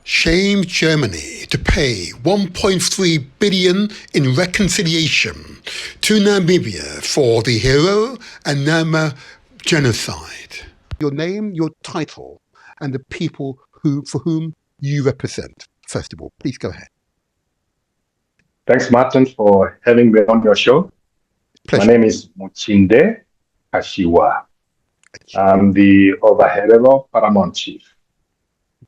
shamed Germany to pay 1.3 billion in reconciliation to Namibia for the Herero and Namaqua genocide. Your name, your title, and the people for whom you represent. First of all, please go ahead. Thanks, Martin, for having me on your show. Pleasure. My name is Muchinde Kashiwa. I'm the Herero Paramount Chief.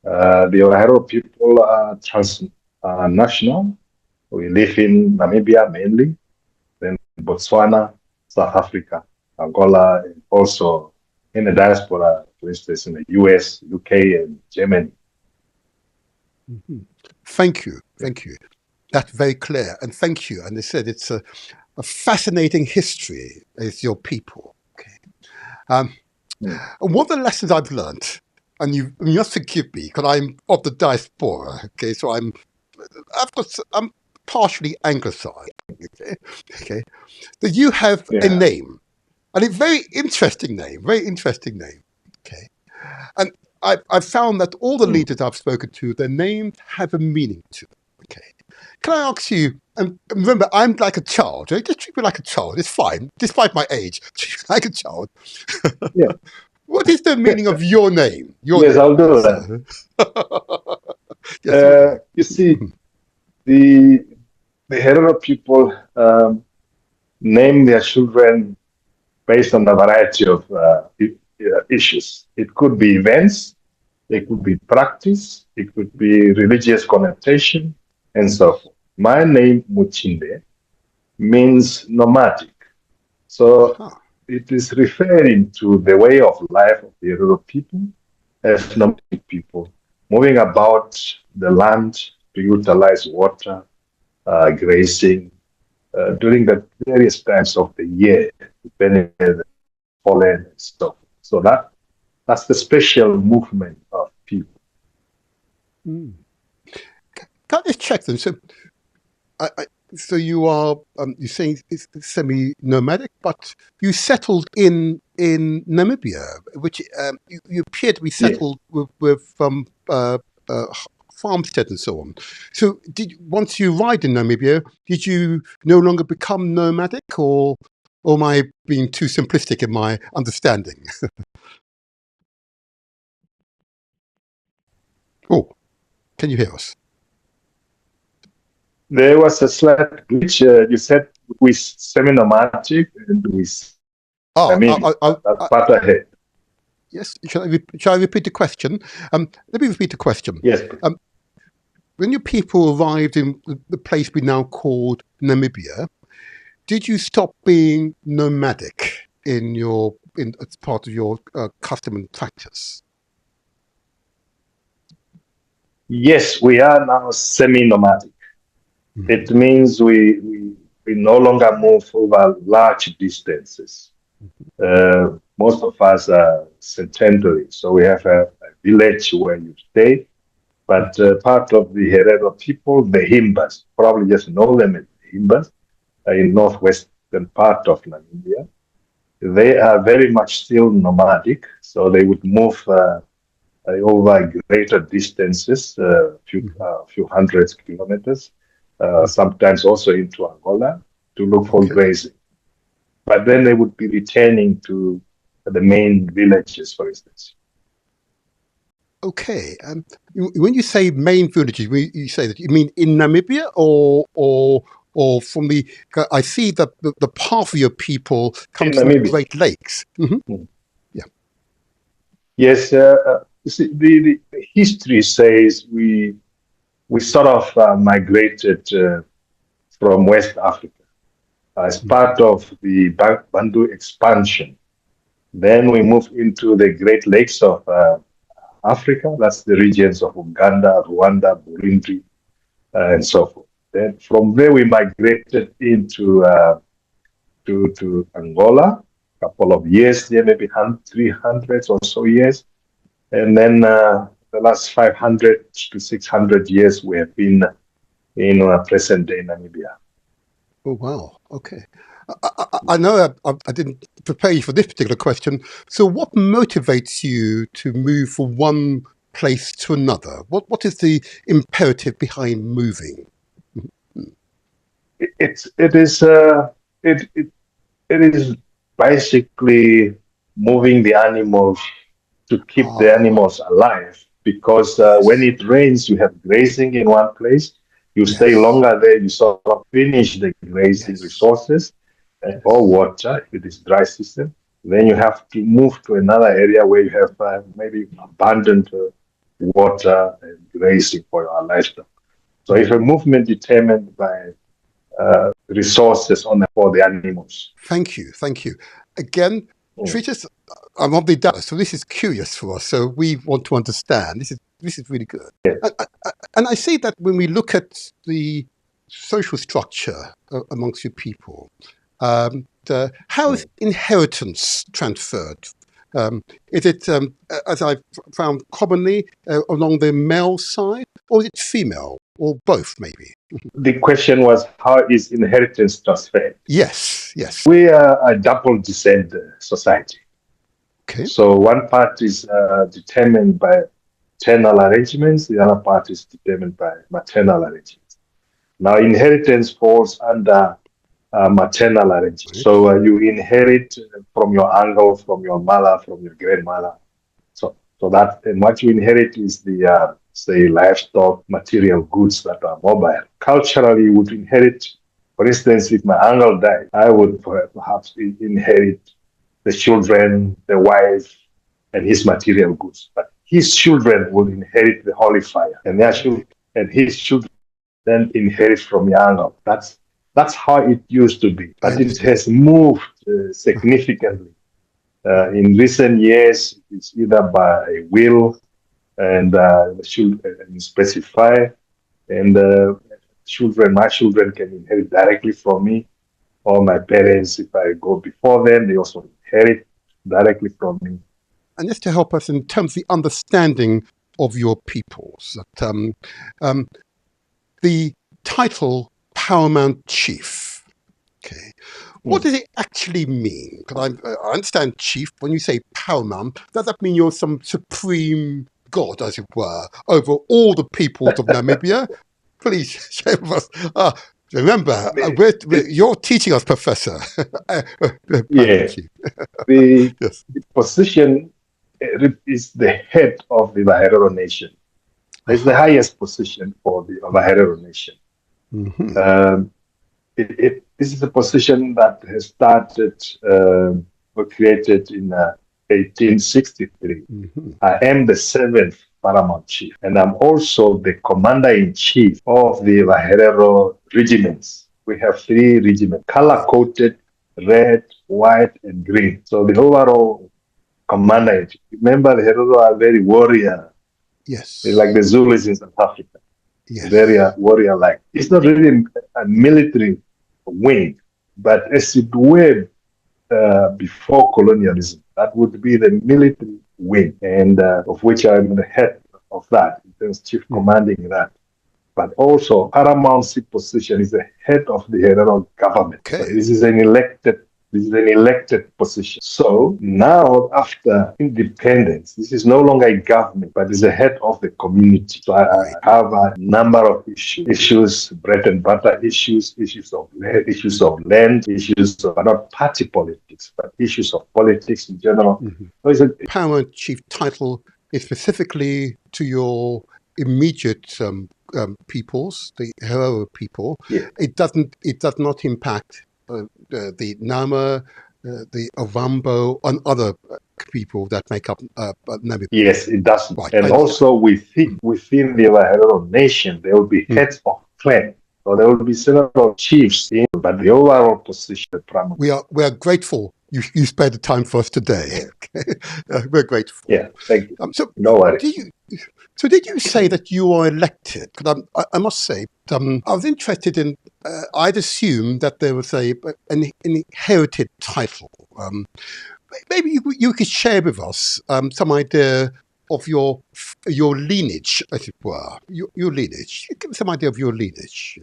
The Herero people are transnational. We live in Namibia mainly, then Botswana, South Africa, Angola, and also in the diaspora, for instance, in the US, UK, and Germany. Mm-hmm. Thank you. That's very clear, and thank you. And they said it's a fascinating history is your people. Okay. One of the lessons I've learned, and you must forgive me because I'm of the diaspora. Okay, so I'm partially anglicized. Okay, that you have a name, and a very interesting name. Okay, and I've found that all the leaders I've spoken to, their names have a meaning to them. Okay. Can I ask you, and remember, I'm like a child. Right? Just treat me like a child. It's fine, despite my age. Treat me like a child. Yeah. What is the meaning of your name? Yes, name. I'll do that. Yes, you see, the Herero people name their children based on a variety of issues. It could be events, it could be practice, it could be religious connotation, and so forth. My name, Muchinde, means nomadic. So it is referring to the way of life of the Herero people as nomadic people, moving about the land to utilize water, grazing, during the various times of the year, depending on the pollen and stuff. So that's the special movement of people. Can I just check them? So, so you are you're saying it's semi-nomadic, but you settled in Namibia, which you appear to be settled with farmstead and so on. So, once you arrived in Namibia, did you no longer become nomadic, or am I being too simplistic in my understanding? Oh, can you hear us? There was a slight glitch. You said we semi-nomadic and we. That's part ahead. Yes. Shall I repeat the question? Let me repeat the question. Yes. When your people arrived in the place we now called Namibia, did you stop being nomadic as part of your custom and practice? Yes, we are now semi-nomadic. Mm-hmm. It means we no longer move over large distances. Mm-hmm. Most of us are sedentary, so we have a village where you stay. But part of the Herero people, the Himbas, probably just know them as the Himbas, in northwestern part of Namibia. They are very much still nomadic, so they would move over greater distances, few hundreds kilometers, sometimes also into Angola to look for grazing. But then they would be returning to the main villages, for instance. Okay. When you say main villages, you say that you mean in Namibia or from the? I see that the path of your people comes from the Great Lakes. Mm-hmm. Yeah. Yes. You see, the history says we sort of migrated from West Africa as part of the Bantu expansion. Then we moved into the Great Lakes of Africa. That's the regions of Uganda, Rwanda, Burundi, and so forth. Then from there we migrated into to Angola, a couple of years there, maybe 300 or so years. And then the last 500 to 600 years we have been in present-day Namibia. Oh, wow. Okay. I know I didn't prepare you for this particular question. So what motivates you to move from one place to another? What is the imperative behind moving? It is basically moving the animals to keep the animals alive, because when it rains, you have grazing in one place. You stay longer there, you sort of finish the grazing resources or water if it is dry season. Then you have to move to another area where you have maybe abundant water and grazing for your livestock. So if a movement determined by resources for the animals. Thank you. Again, treat us. I'm on the data, so this is curious for us. So we want to understand. This is really good. Yes. And I see that when we look at the social structure amongst your people, how is inheritance transferred? Is it, as I've found commonly, along the male side, or is it female, or both, maybe? The question was, how is inheritance transferred? Yes. We are a double descent society. Okay. So one part is determined by paternal arrangements, the other part is determined by maternal arrangements. Now, inheritance falls under maternal arrangement. Right. So you inherit from your uncle, from your mother, from your grandmother. So that, and what you inherit is the say livestock, material goods that are mobile. Culturally, you would inherit, for instance, if my uncle died, I would perhaps inherit the children, the wife, and his material goods. But his children will inherit the holy fire, and his children then inherit from your uncle. That's how it used to be, but it has moved significantly. In recent years, it's either by a will and you specify, and my children can inherit directly from me, or my parents, if I go before them, they also inherit directly from me. And just to help us in terms of the understanding of your peoples, the title Paramount Chief, okay, what does it actually mean? Because I understand chief, when you say paramount, does that mean you're some supreme god, as it were, over all the peoples of Namibia? Please share with us. Remember, you're teaching us, Professor. Yes. The position is the head of the Herero nation. It's the highest position for the Herero nation. Mm-hmm. This is a position that has started or created in 1863. Mm-hmm. I am the 7th paramount chief, and I'm also the commander-in-chief of the Herero regiments. We have 3 regiments, color-coded, red, white, and green. So the overall commander-in-chief. Remember, the Herero are very warrior. Yes. They're like the Zulus in South Africa. Yes. Very warrior-like. It's not really a military wing, but as it were before colonialism, that would be the military wing, and of which I'm the head of that, in terms of chief commanding that. But also, paramountcy position is the head of the Herero government. Okay. So this is an elected position. So now, after independence, this is no longer a government, but is the head of the community. So I have a number of issues, bread and butter issues of land, but not party politics, but issues of politics in general. Mm-hmm. So it's a paramount chief title is specifically to your immediate peoples, the Herero people. Yeah. It does not impact the Nama, the Ovambo, and other people that make up Namibia. Yes, it does. Right. And also within the Herero nation, there will be heads of clan. So there will be several chiefs, but the overall position is primary. We are grateful you spared the time for us today. We're grateful. Yeah, thank you. No worries. Did you say that you were elected? Because I must say, I was interested in. I'd assumed that there was an inherited title. Maybe you could share with us some idea of your lineage, as it were. Your lineage. Give us some idea of your lineage.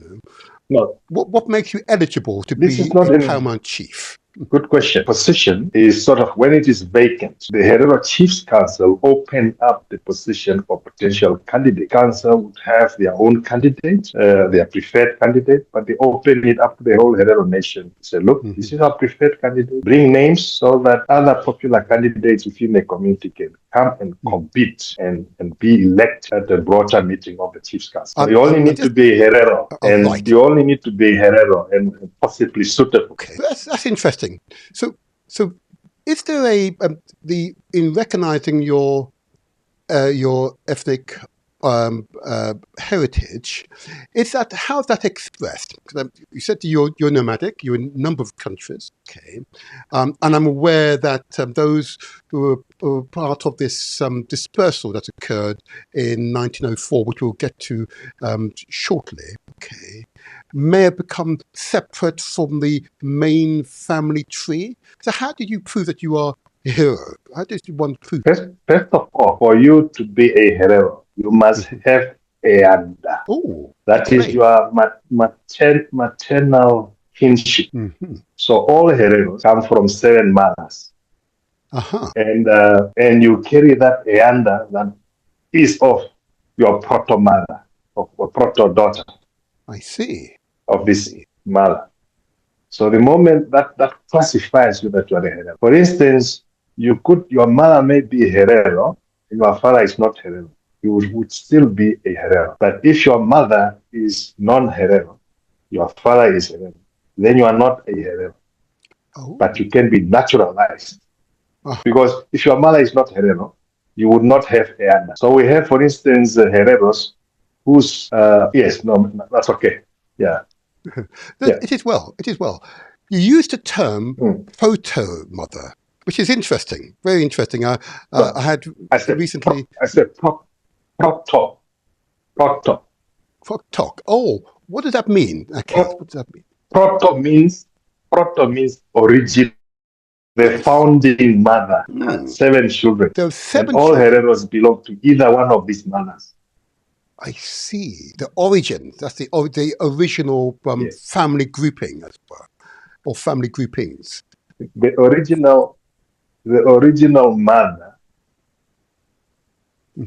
No. What makes you eligible to be a paramount chief? Good question. Position is sort of when it is vacant. The Herero Chiefs Council opened up the position for potential candidates. Council would have their own candidate, their preferred candidate, but they open it up to the whole Herero nation. Say, look, this is our preferred candidate. Bring names so that other popular candidates within the community can come and compete and be elected at the broader meeting of the Chiefs Council. So you only need to be a Herero, and you only need to be a Herero and possibly suitable. Okay, that's interesting. So is there in recognizing your ethnic heritage, how's that expressed? Because you said you're nomadic, you're in a number of countries, okay, and I'm aware that those who were part of this dispersal that occurred in 1904, which we'll get to shortly, okay, may have become separate from the main family tree. So how did you prove that you are a Herero? How did one prove? First of all, for you to be a Herero, you must have a anda. Oh, that is your maternal kinship. So all Hereros come from 7 mothers. And you carry that anda that is of your proto mother, or proto daughter. I see. Of this mother. So the moment that classifies you that you are a Herero. For instance, your mother may be a Herero, and your father is not Herero. You would still be a Herero. But if your mother is non-Herero, your father is Herero, then you are not a Herero. But you can be naturalized. Because if your mother is not Herero, you would not have a anda. So we have, for instance, Hereros whose, that's okay. Yeah. It is well. You used the term proto-mother, which is interesting, very interesting. I recently... I said proto. Oh, what does that mean? Okay, what does that mean? Proto means origin. The founding mother had 7 children. There were 7 and all Hereros belong to either one of these mothers. I see. The origin, that's the original family grouping, as it were, or family groupings. The original mother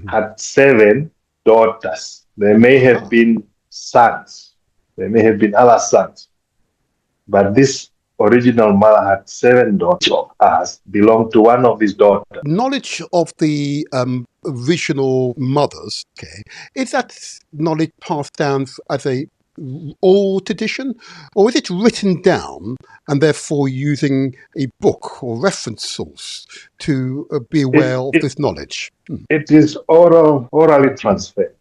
had 7 daughters. There may have been sons. There may have been other sons. But this original mother had 7 daughters, belonged to one of these daughters. Knowledge of the original mothers, okay, is that knowledge passed down as a oral tradition, or is it written down and therefore using a book or reference source to be aware of this knowledge? It is orally transferred.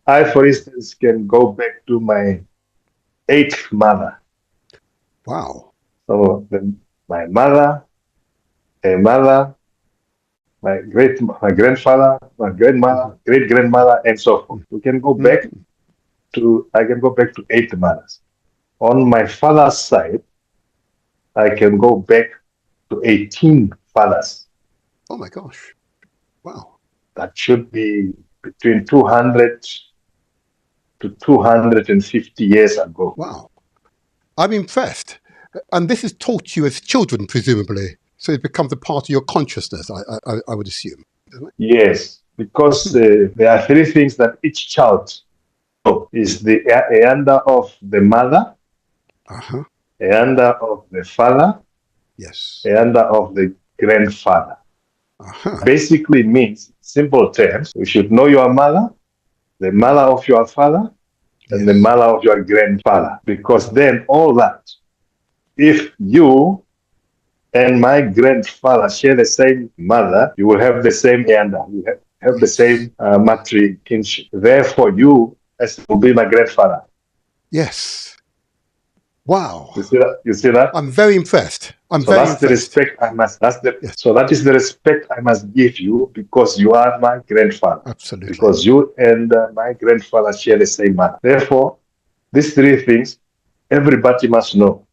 I, for instance, can go back to my 8th mother. Wow. So my mother, her mother, my grandfather, my grandmother, great-grandmother, and so forth. We can go back I can go back to 8 mothers. On my father's side, I can go back to 18 fathers. Oh my gosh. Wow. That should be between 200 to 250 years ago. Wow. I'm impressed. And this is taught you as children, presumably. So it becomes a part of your consciousness, I would assume. Yes, because there are 3 things that each child is the anda of the mother, anda of the father, anda of the grandfather. Basically means, simple terms, you should know your mother, the mother of your father, and the mother of your grandfather. Because then all that, if you and my grandfather share the same mother, you will have the same anda, you have the same matri kinship. Therefore, you will be my grandfather. Yes. Wow. You see that? I'm very impressed. The respect I must. So that is the respect I must give you, because you are my grandfather. Absolutely. Because you and my grandfather share the same mother. Therefore, these 3 things everybody must know.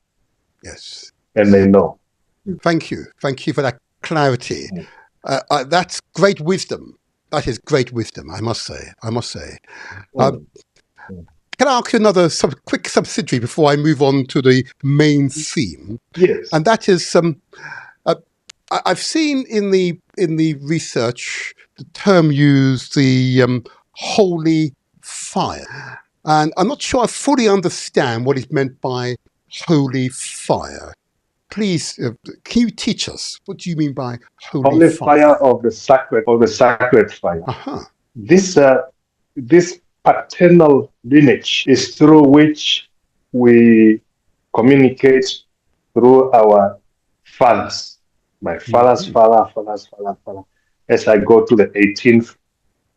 Yes. And they know. Thank you. Thank you for that clarity. That's great wisdom. That is great wisdom, I must say. can I ask you another quick subsidiary before I move on to the main theme? Yes. And that is, I've seen in the research the term used, the holy fire. And I'm not sure I fully understand what is meant by holy fire. Please, can you teach us? What do you mean by holy fire? Of the sacred fire. Uh-huh. This paternal lineage is through which we communicate through our fathers. My father's father. As I go to the 18th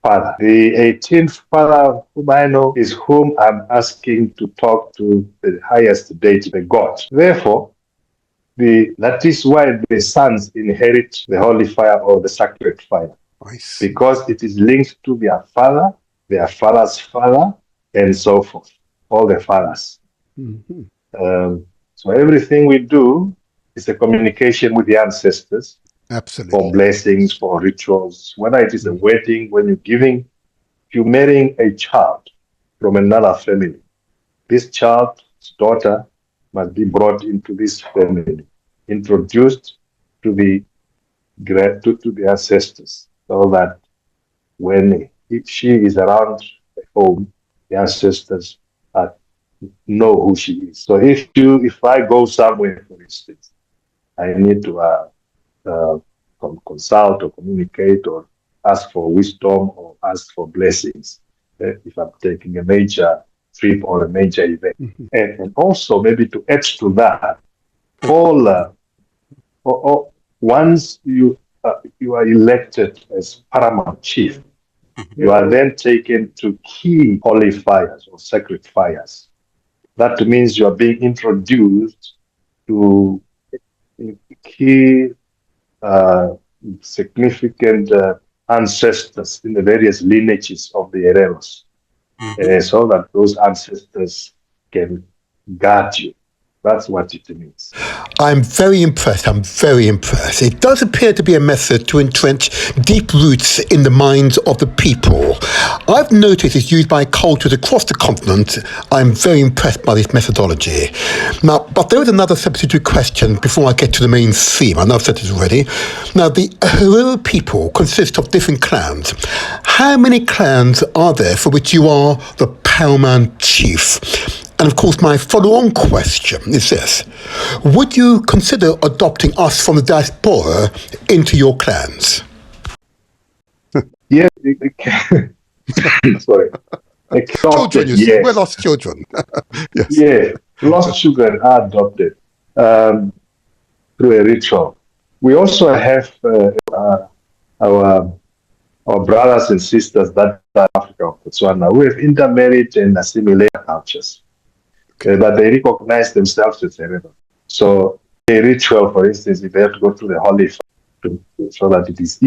father. The 18th father whom I know is whom I'm asking to talk to the highest deity, the God. Therefore, that is why the sons inherit the holy fire or the sacred fire. Because it is linked to their father, their father's father, and so forth. All the fathers. So everything we do is a communication with the ancestors. Absolutely. For blessings, for rituals, whether it is a wedding, when you're marrying a child from another family, this child's daughter must be brought into this family, introduced to the ancestors, so that if she is around at home, the ancestors know who she is. So if I go somewhere, for instance, I need to consult or communicate or ask for wisdom or ask for blessings if I'm taking a major trip or a major event. And also maybe to add to that, once you are elected as paramount chief, you are then taken to key holy fires or sacred fires. That means you are being introduced to key significant ancestors in the various lineages of the Hereros, so that those ancestors can guard you. That's what it means. I'm very impressed. It does appear to be a method to entrench deep roots in the minds of the people. I've noticed it's used by cultures across the continent. I'm very impressed by this methodology. Now, but there is another subsidiary question before I get to the main theme. I know I've said this already. Now, the Herero people consist of different clans. How many clans are there for which you are the paramount chief? And of course, my follow-on question is this. Would you consider adopting us from the diaspora into your clans? Yeah. Sorry. Children, yes. We're lost children. Yes. Yeah, lost children are adopted through a ritual. We also have our brothers and sisters that are Africa of Botswana who have intermarried and assimilated cultures. But they recognize themselves as Herero. So a ritual, for instance, if they have to go to the holy fire so that it is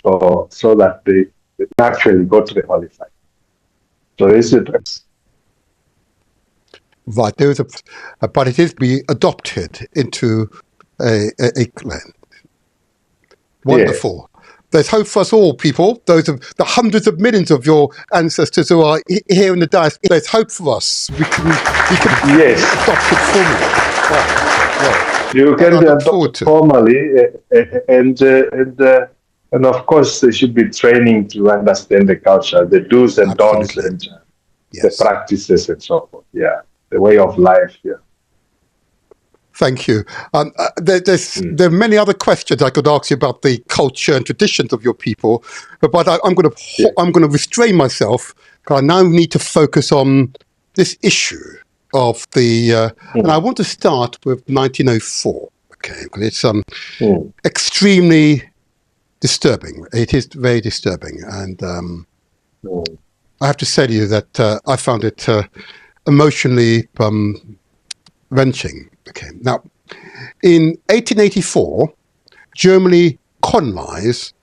or so that they actually go to the holy fire. So this is right. There is but it is be adopted into a clan. Wonderful. Yeah. There's hope for us all, people. Those of the hundreds of millions of your ancestors who are here in the diaspora. There's hope for us. We can yes. adopt it formally. Well, you can adopt it formally, and of course there should be training to understand the culture, the do's and don'ts, and the practices and so forth. Yeah, the way of life. Yeah. Thank you. There are many other questions I could ask you about the culture and traditions of your people, but I'm going to restrain myself because I now need to focus on this issue of the. And I want to start with 1904. Okay, because it's extremely disturbing. It is very disturbing, and I have to say to you that I found it emotionally wrenching. Okay. Now, in 1884, Germany colonized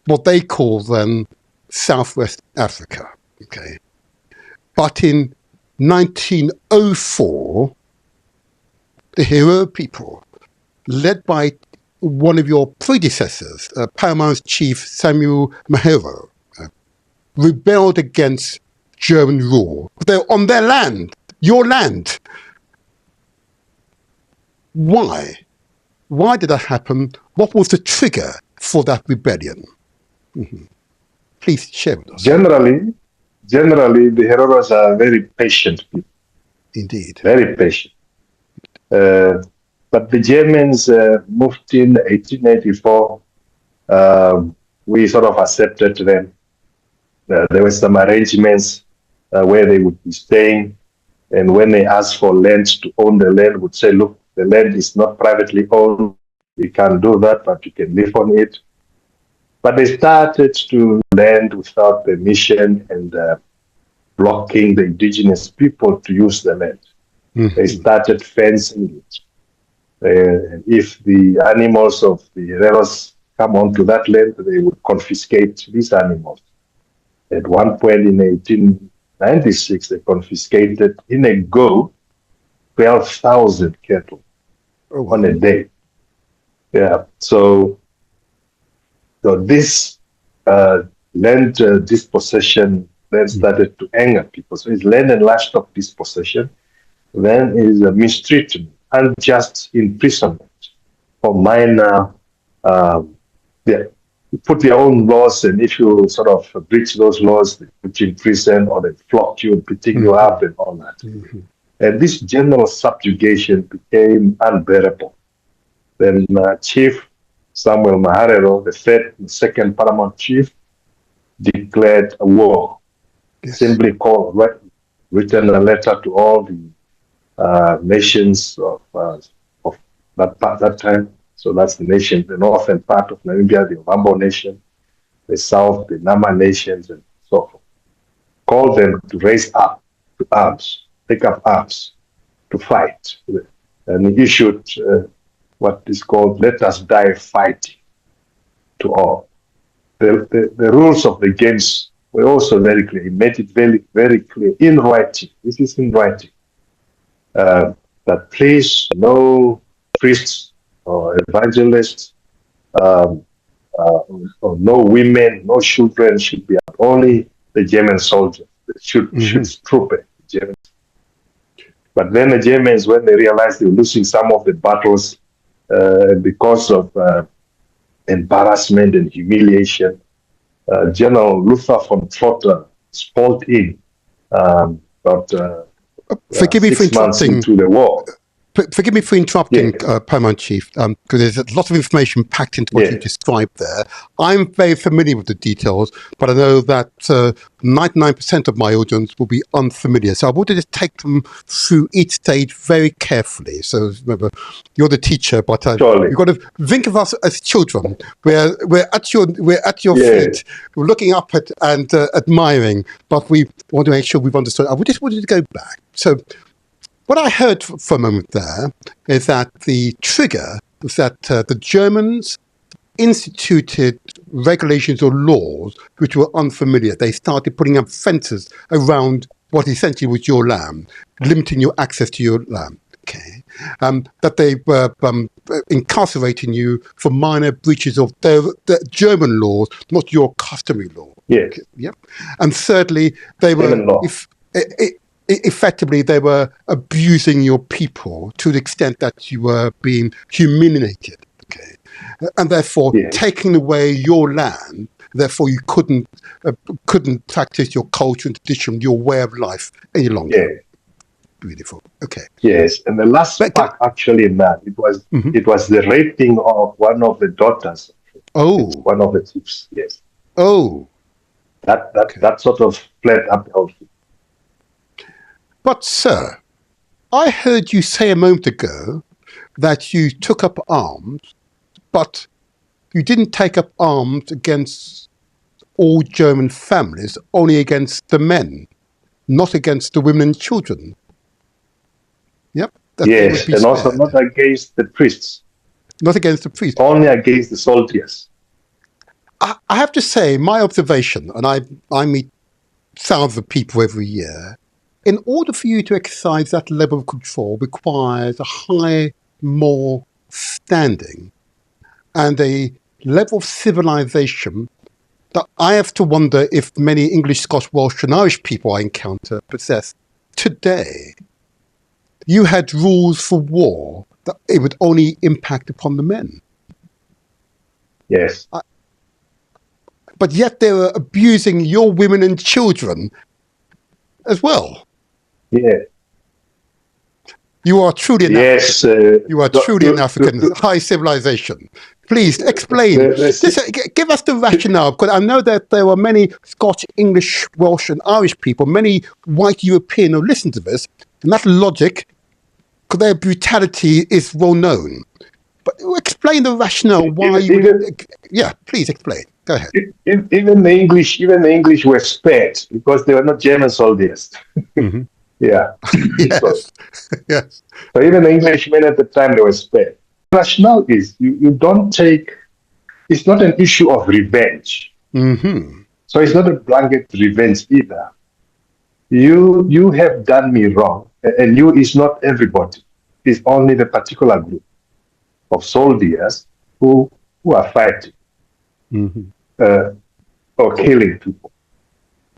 what they call then Southwest Africa. Okay. But in 1904, the Herero people, led by one of your predecessors, Paramount Chief Samuel Mahero, rebelled against German rule. They're on their land, your land. Why? Why did that happen? What was the trigger for that rebellion? Mm-hmm. Please share with us. Generally, the Hereros are very patient people. Indeed. Very patient. But the Germans moved in 1884. We sort of accepted them. There were some arrangements where they would be staying. And when they asked for land to own the land, would say, look, the land is not privately owned. We can't do that, but you can live on it. But they started to land without permission and blocking the indigenous people to use the land. Mm-hmm. They started fencing it. If the animals of the Hereros come onto that land, they would confiscate these animals. At one point in 1896, they confiscated in a go 12,000 cattle on a day. Yeah, so this land dispossession then started to anger people. So it's land and livestock dispossession, then is a mistreatment, unjust imprisonment for minor. You put their own laws, and if you sort of breach those laws, they put you in prison or they flog you, beating you up and all that. Mm-hmm. And this general subjugation became unbearable. Then Chief Samuel Maharero, the second paramount chief, declared a war. Yes. Simply written a letter to all the nations of that time. So that's the nation, the northern part of Namibia, the Ovambo nation, the south, the Nama nations, and so forth. Called them to raise up to arms, take up arms to fight. And he issued what is called "Let us die fighting" to all. The rules of the games were also very clear. He made it very, very clear in writing. This is in writing. That please, no priests or evangelists, or no women, no children should be out. Only the German soldiers should troop the Germans. But then the Germans, when they realized they were losing some of the battles because of embarrassment and humiliation, General Luther von Trotha spoiled in about forgive me for 6 months interrupting. Into the war. Forgive me for interrupting, Paramount Chief, because there's a lot of information packed into what you described there. I'm very familiar with the details, but I know that 99% of my audience will be unfamiliar. So I wanted to take them through each stage very carefully. So remember, you're the teacher, but you've got to think of us as children. We're at your feet, we're looking up at and admiring, but we want to make sure we've understood. I just wanted to go back. So what I heard for a moment there is that the trigger was that the Germans instituted regulations or laws which were unfamiliar. They started putting up fences around what essentially was your land, limiting your access to your land. Okay, that they were incarcerating you for minor breaches of the German laws, not your customary law. Yes. Okay, yep. And thirdly, they were effectively, they were abusing your people to the extent that you were being humiliated, okay, and therefore taking away your land. Therefore, you couldn't practice your culture and tradition, your way of life any longer. Yeah. Beautiful. Okay. Yes, and the last part actually in that it was the raping of one of the daughters. One of the chiefs. Yes. That sort of fled up also. But, sir, I heard you say a moment ago that you took up arms, but you didn't take up arms against all German families, only against the men, not against the women and children. Yep. Yes, and also not against the priests. Not against the priests. Only against the soldiers. I have to say, my observation, and I meet thousands of people every year, in order for you to exercise that level of control requires a high moral standing and a level of civilization that I have to wonder if many English, Scotch, Welsh and Irish people I encounter possess today. You had rules for war that it would only impact upon the men. Yes. But yet they were abusing your women and children as well. Yeah. You are truly an African. You are truly an African high civilization. Please explain. Give us the rationale, because I know that there are many Scotch, English, Welsh and Irish people, many white European who listen to this, and that logic, because their brutality is well known. But explain the rationale why yeah, please explain. Go ahead. Even the English were spared because they were not German soldiers. Mm-hmm. Yeah. Yes. Yes. So even the Englishmen at the time, they were spared. The rationale is you don't take, it's not an issue of revenge. Mm-hmm. So it's not a blanket revenge either. You have done me wrong, and you is not everybody. It's only the particular group of soldiers who are fighting or killing people.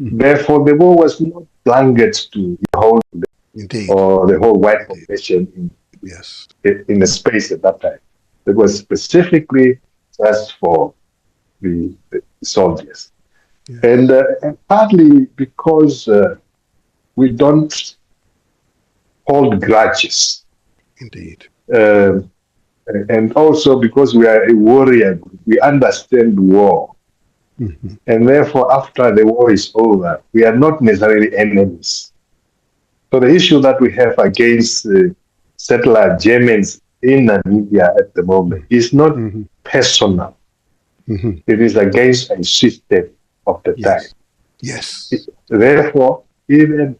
Mm-hmm. Therefore, the war was not blanket to the whole or the whole white population in the space at that time. It was specifically just for the soldiers. Yes. And partly because we don't hold grudges. Indeed. And also because we are a warrior group, we understand war. Mm-hmm. And therefore, after the war is over, we are not necessarily enemies. So the issue that we have against settler Germans in Namibia at the moment is not personal. Mm-hmm. It is against a system of the time. Yes. Therefore, even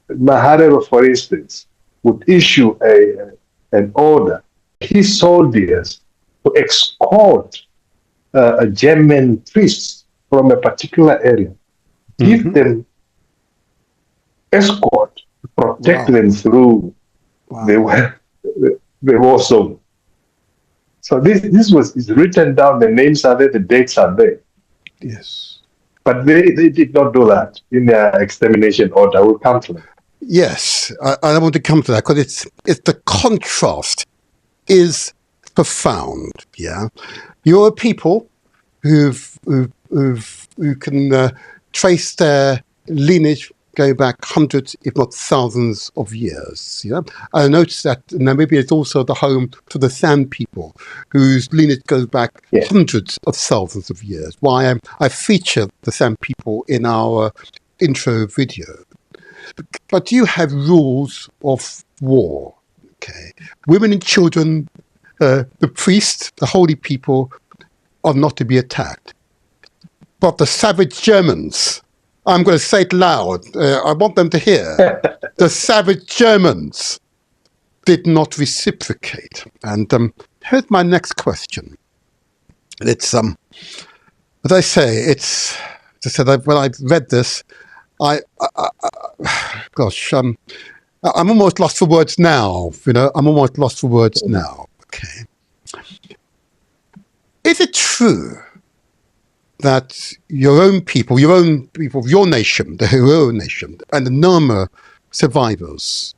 Herero, for instance, would issue an order his soldiers to escort a German priests from a particular area, give them escort to protect them through the war zone. So this is written down, the names are there, the dates are there. Yes. But they did not do that in their extermination order. We'll come to that. Yes, I want to come to that because it's the contrast is profound. Yeah, you're a people who can trace their lineage going back hundreds, if not thousands of years. Yeah, I noticed that Namibia is also the home to the San people, whose lineage goes back hundreds of thousands of years. Why I feature the San people in our intro video. But you have rules of war. Okay, women and children, the priests, the holy people, are not to be attacked. But the savage Germans, I'm going to say it loud, I want them to hear, the savage Germans did not reciprocate. And here's my next question. It's, as I say, it's, as I said, when I read this, I'm almost lost for words now, I'm almost lost for words now, okay. Is it true that your own people of your nation, the Herero nation, and the Nama survivors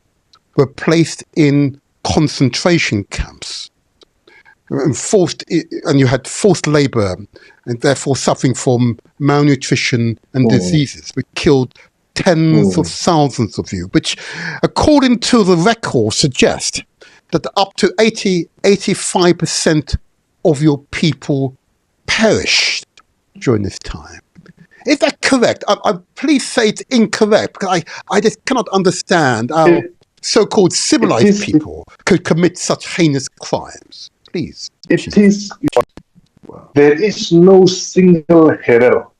were placed in concentration camps and you had forced labor and therefore suffering from malnutrition and diseases, which killed tens of thousands of you, which, according to the record, suggest that up to 85% of your people perished during this time. Is that correct? Please say it's incorrect, because I just cannot understand how so-called civilized people could commit such heinous crimes. Please. It is. There is no single Herero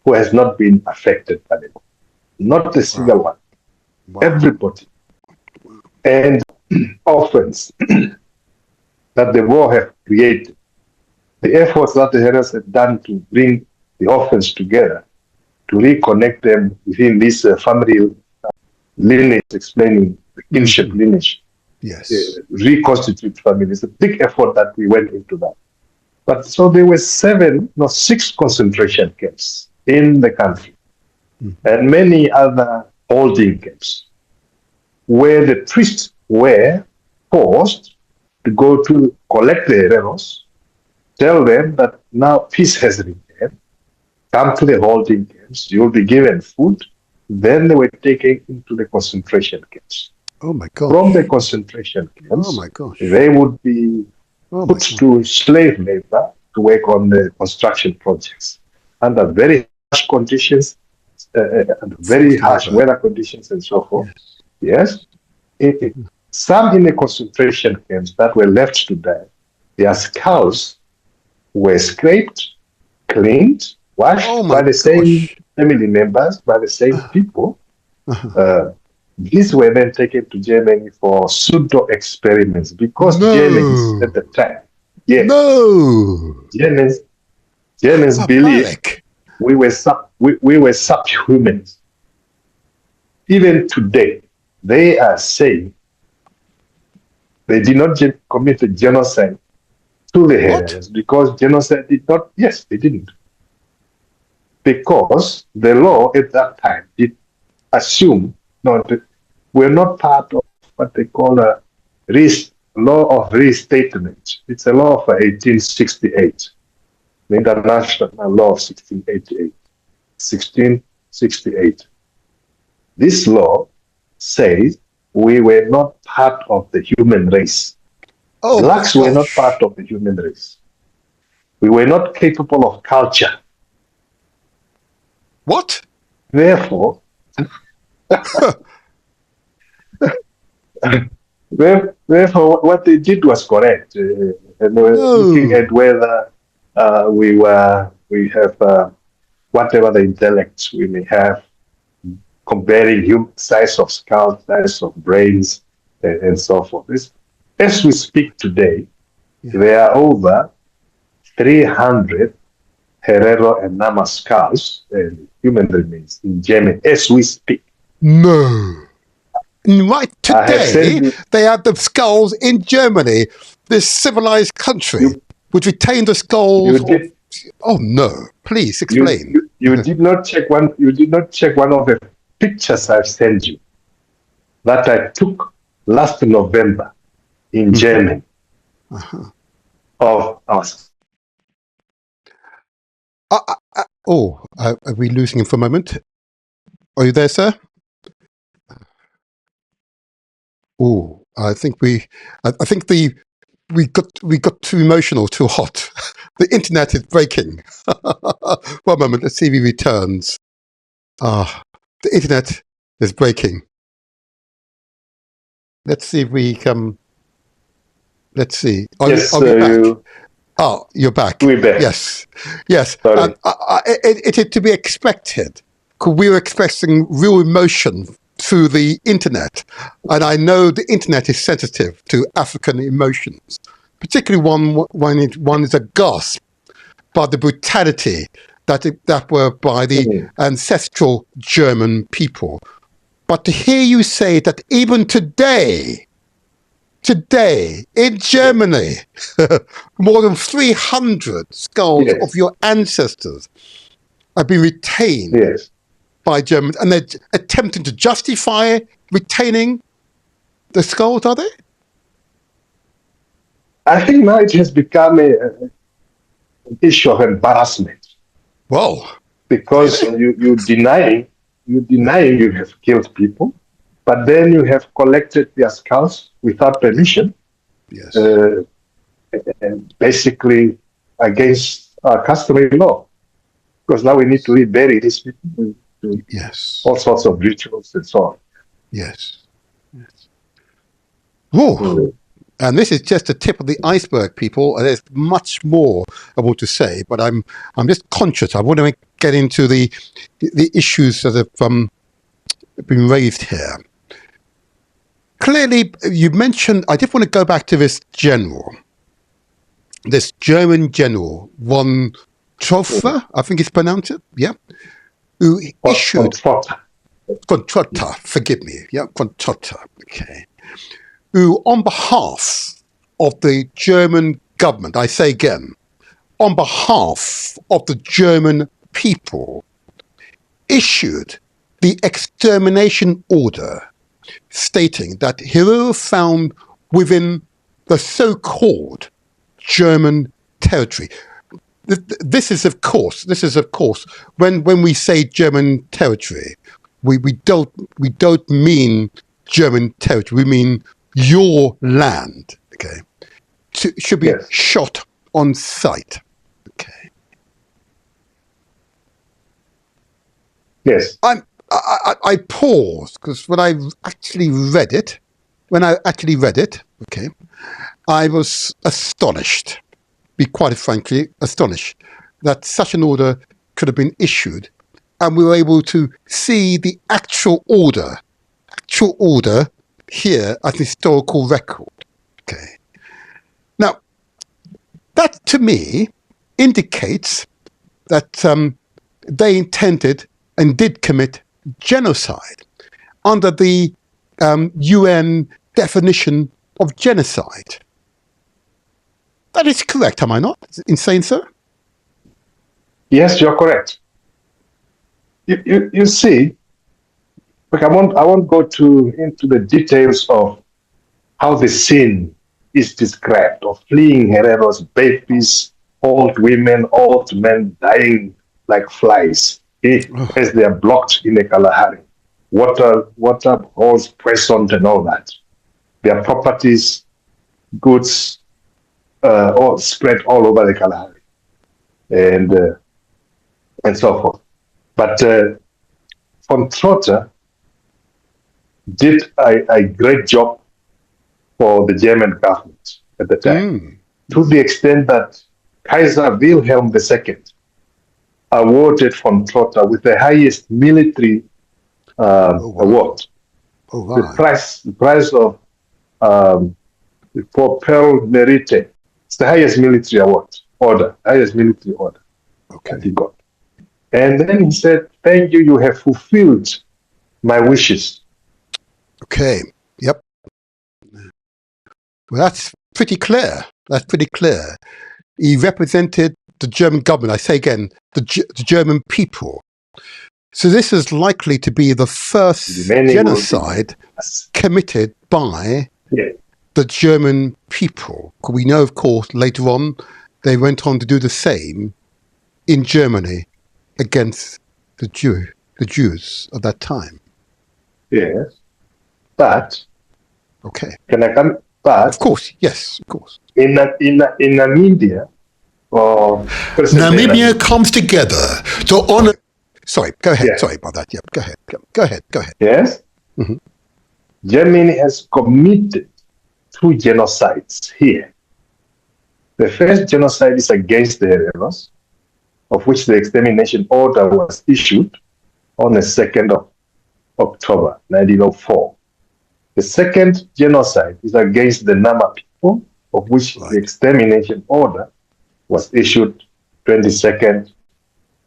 who has not been affected by it. Not a single one. Everybody. And orphans that the war have created, the efforts that the Hereros have done to bring the orphans together, to reconnect them within this family lineage, explaining the kinship lineage, yes, reconstitute family. It's a big effort that we went into that. But so there were 6 concentration camps in the country, and many other holding camps, where the priests were forced to go to collect the Hereros, tell them that now peace has returned, come to the holding camps, you'll be given food. Then they were taken into the concentration camps. Oh my gosh. From the concentration camps, Oh my gosh. they would be put to slave labor to work on the construction projects under very harsh conditions, very harsh weather conditions and so forth. Yes. Some in the concentration camps that were left to die, their skulls were scraped, cleaned, washed by the same family members, by the same people. These were then taken to Germany for pseudo experiments because Germans at the time, Germans believed we were subhumans. Even today, they are saying they did not commit a genocide to the Hereros because genocide did not. Yes, they didn't, because the law at that time did assume we're not part of what they call a law of restatement. It's a law of 1868, the international law of 1668. This law says we were not part of the human race. Blacks were not part of the human race. We were not capable of culture. What? Therefore, what they did was correct, and they were looking at whether we have whatever the intellect we may have, comparing size of skull, size of brains, and so forth. As we speak today, there are over 300 Herero and Namaqua skulls and human remains in Germany as we speak. No. Right today, they have the skulls in Germany, this civilized country, which retained the skulls. Oh no! Please explain. You did not check one. You did not check one of the pictures I've sent you that I took last November in Germany of us. Are we losing him for a moment? Are you there, sir? Oh, I think we got too emotional, too hot. The internet is breaking. One moment, let's see if he returns. The internet is breaking. Let's see if we can. Let's see. Are you back? You're back. We're back. Yes. It is to be expected. We were expecting real emotion through the internet, and I know the internet is sensitive to African emotions, particularly one is aghast by the brutality that were by the ancestral German people. But to hear you say that even today in Germany, more than 300 skulls of your ancestors have been retained by Germans, and they're attempting to justify retaining the skulls, are they? I think now it has become an issue of embarrassment. Well, because you deny you have killed people, but then you have collected their skulls without permission. Yes. And basically against our customary law, because now we need to rebury these people. All sorts of rituals and so on. Yes. Whoa. And this is just the tip of the iceberg, people. There's much more I want to say, but I'm just conscious. I want to get into the issues that have been raised here. Clearly, you mentioned. I did want to go back to this German general, von Trotha, I think it's pronounced it. Yeah. Who issued Trotha, forgive me, Trotha, okay, who on behalf of the German government, I say again, on behalf of the German people, issued the extermination order stating that Herero found within the so-called German territory. This is of course, when we say German territory, we don't mean German territory. We mean your land. Okay, should be shot on sight. Okay. Yes. I paused because when I actually read it, okay, I was astonished. Be quite frankly astonished that such an order could have been issued, and we were able to see the actual order here as an historical record. Okay. Now, that to me indicates that they intended and did commit genocide under the UN definition of genocide. That is correct, am I not? Insane, sir? Yes, you're correct. You see, I won't go into the details of how the scene is described of fleeing Hereros, babies, old women, old men dying like flies as they are blocked in the Kalahari. Water holes poisoned and all that. Their properties, goods, all spread all over the Kalahari, and so forth. But von Trotha did a great job for the German government at the time, to the extent that Kaiser Wilhelm II awarded von Trotha with the highest military award. Wow. The prize of for Pearl Merite. It's the highest military order Okay. that he got. And then he said, "Thank you, you have fulfilled my wishes." Okay. Yep. Well, that's pretty clear. He represented the German government. I say again, the German people. So this is likely to be the first genocide committed by the German people. We know, of course, later on, they went on to do the same in Germany against the Jews of that time. Yes, but okay, can I come? But of course, yes, of course. In Namibia, Namibia comes together to honor. Sorry, go ahead. Yeah. Sorry about that. Yeah, go ahead. Yes. Mm-hmm. Germany has committed 2 genocides here. The first genocide is against the Hereros, of which the extermination order was issued on the 2nd of October 1904. The second genocide is against the Nama people, of which the extermination order was issued 22nd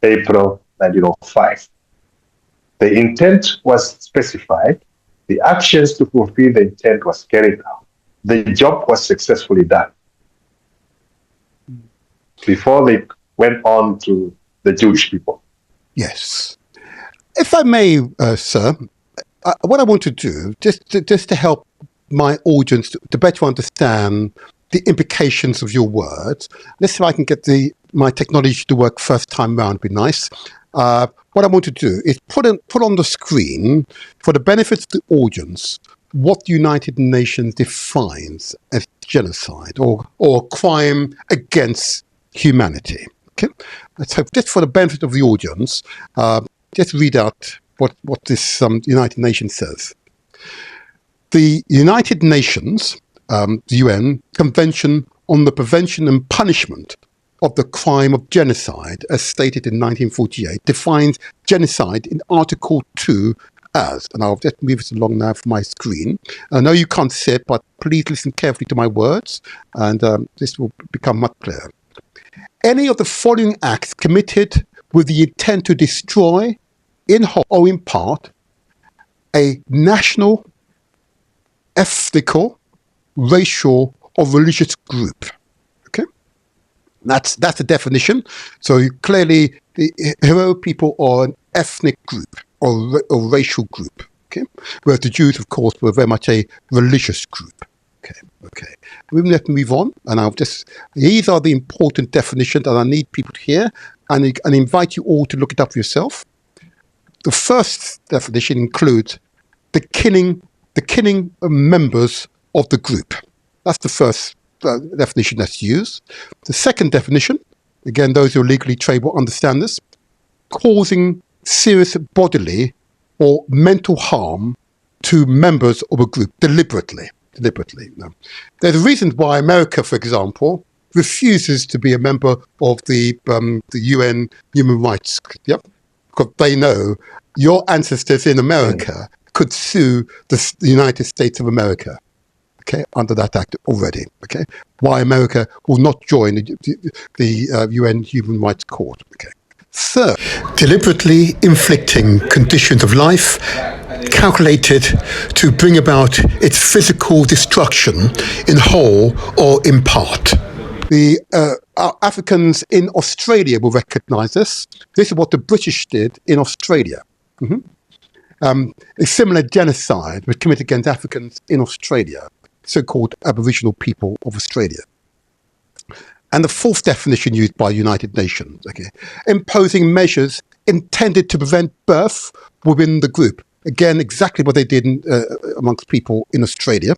April 1905. The intent was specified. The actions to fulfill the intent was carried out. The job was successfully done before they went on to the Jewish people. Yes. If I may, sir, what I want to do, just to help my audience to better understand the implications of your words, let's see if I can get my technology to work first time round, would be nice. What I want to do is put on the screen, for the benefit of the audience, what the United Nations defines as genocide or crime against humanity. Okay, let's hope, just for the benefit of the audience, just read out what this United Nations says. The United Nations, the UN Convention on the Prevention and Punishment of the Crime of Genocide, as stated in 1948, defines genocide in Article 2 as, and I'll just move this along now from my screen. I know you can't see it, but please listen carefully to my words, and this will become much clearer. Any of the following acts committed with the intent to destroy, in whole or in part, a national, ethnical, racial, or religious group. Okay? That's the definition. So clearly, the Herero people are an ethnic group or racial group. Okay, whereas the Jews, of course, were very much a religious group. Okay. We let me move on, and these are the important definitions that I need people to hear, and invite you all to look it up for yourself. The first definition includes the killing of members of the group. That's the first definition that's used. The second definition, again, those who are legally trained will understand this, causing serious bodily or mental harm to members of a group deliberately. No. There's a reason why America, for example, refuses to be a member of the UN Human Rights. Yep, because they know your ancestors in America could sue the United States of America. Okay, under that act already. Okay, why America will not join the UN Human Rights Court. Okay. Third, deliberately inflicting conditions of life calculated to bring about its physical destruction in whole or in part. The Africans in Australia will recognise this. This is what the British did in Australia. A similar genocide was committed against Africans in Australia, so-called Aboriginal people of Australia. And the fourth definition used by United Nations, imposing measures intended to prevent birth within the group. Again, exactly what they did amongst people in Australia,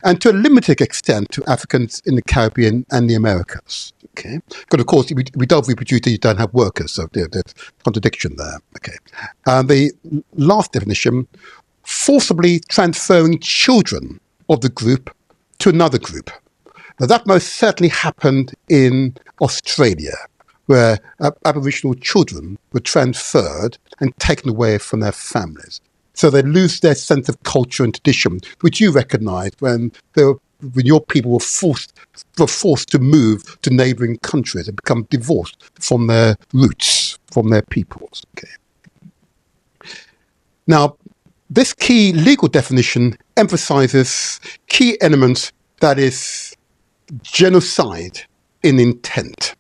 and to a limited extent to Africans in the Caribbean and the Americas, Because, of course, we don't reproduce and you don't have workers, so there's contradiction there, And the last definition, forcibly transferring children of the group to another group. Now, that most certainly happened in Australia, where Aboriginal children were transferred and taken away from their families. So they lose their sense of culture and tradition, which you recognise when your people were forced to move to neighbouring countries and become divorced from their roots, from their peoples. Now, this key legal definition emphasises key elements, that is, genocide in intent.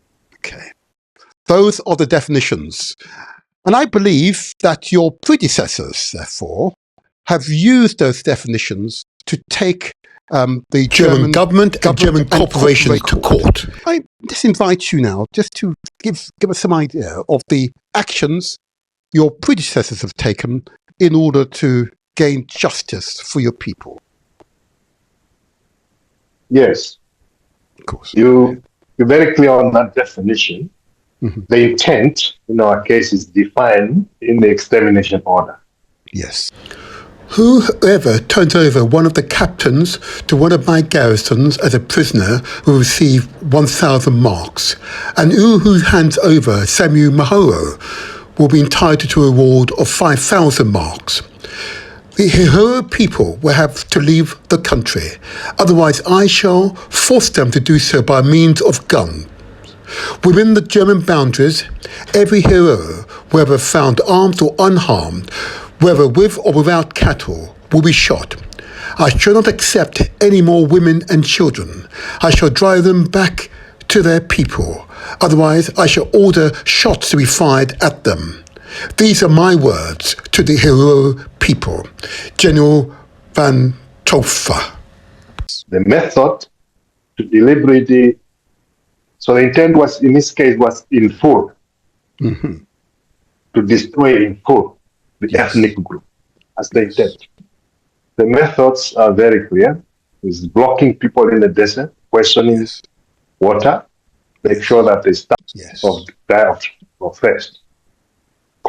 Those are the definitions. And I believe that your predecessors, therefore, have used those definitions to take the German government and German corporations to court. I just invite you now just to give us some idea of the actions your predecessors have taken in order to gain justice for your people. Yes. Of course. You're very clear on that definition. The intent, in our case, is defined in the extermination order. Yes. Whoever turns over one of the captains to one of my garrisons as a prisoner will receive 1,000 marks, and who hands over Samuel Mahoro will be entitled to a reward of 5,000 marks. The Herero people will have to leave the country, otherwise I shall force them to do so by means of guns. Within the German boundaries, every Herero, whether found armed or unharmed, whether with or without cattle, will be shot. I shall not accept any more women and children. I shall drive them back to their people. Otherwise, I shall order shots to be fired at them. These are my words to the Herero people. General van Trotha. The method to deliberately, so the intent was, in this case, was in full, to destroy in full the ethnic group as the intent. The methods are very clear. It's blocking people in the desert, questioning water, make sure that they stop or die of thirst.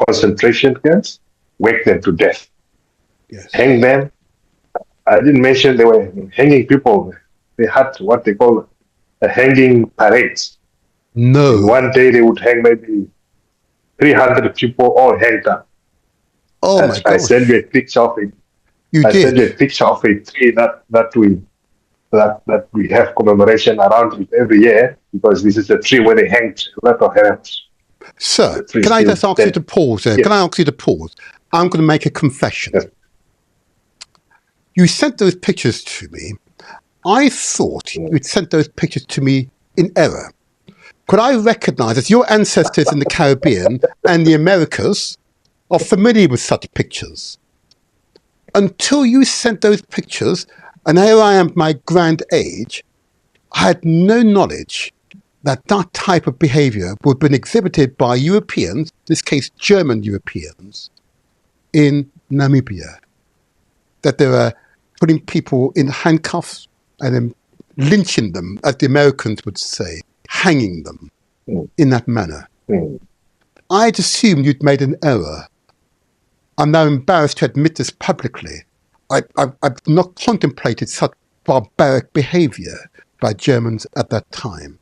Concentration camps, wake them to death. Hang them. I didn't mention they were hanging people. They had what they call a hanging parades. No. In one day they would hang maybe 300 people all hanged up. Oh my God! I sent you a picture of it. Sent you a picture of a tree that we have commemoration around it every year, because this is a tree where they hanged a lot of Hereros. Sir, can I just ask you to pause there? Can I ask you to pause? I'm going to make a confession. You sent those pictures to me. I thought you'd sent those pictures to me in error. could I recognize that your ancestors in the Caribbean and the Americas are familiar with such pictures? Until you sent those pictures, and here I am at my grand age, I had no knowledge that that type of behavior would have been exhibited by Europeans, in this case German Europeans, in Namibia. That they were putting people in handcuffs and then lynching them, as the Americans would say, hanging them in that manner. I'd assumed you'd made an error. I'm now embarrassed to admit this publicly. I've not contemplated such barbaric behavior by Germans at that time.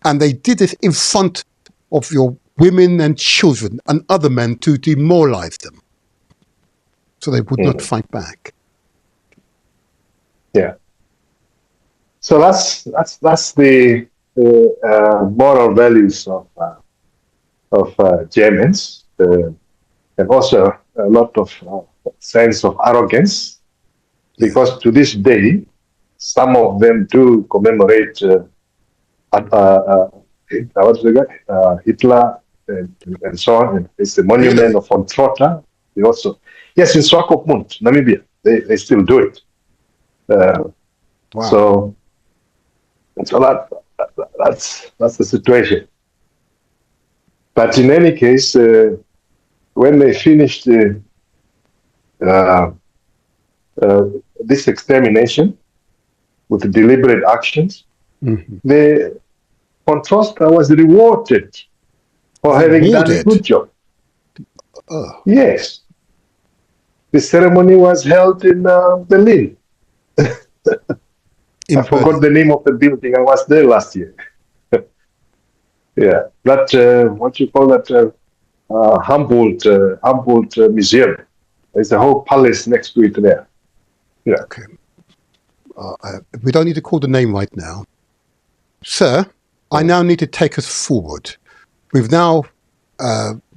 And they did this in front of your women and children and other men to demoralize them, so they would not fight back. Yeah. So that's the moral values of Germans, and also a lot of sense of arrogance, because to this day, some of them do commemorate Hitler and so on. And it's the monument of Trotha. They also, yes, in Swakopmund, Namibia, they still do it. So that's the situation. But in any case, when they finished this extermination with deliberate actions, the Trotha was rewarded for having done a good job. Yes. The ceremony was held in Berlin. I forgot the name of the building. I was there last year. Yeah, that what you call that Humboldt Museum. There's a whole palace next to it there. Yeah. Okay. We don't need to call the name right now, sir. I now need to take us forward. We've now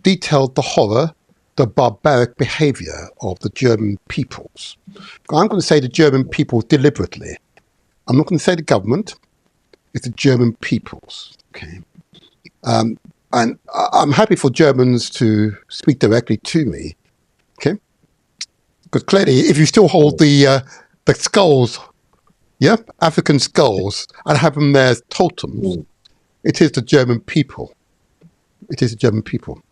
detailed the horror, the barbaric behavior of the German peoples. I'm going to say the German people deliberately. I'm not going to say the government. It's the German peoples. Okay. And I'm happy for Germans to speak directly to me. Okay. Because clearly, if you still hold the skulls, African skulls, and have them there as totems, it is the German people. It is the German people.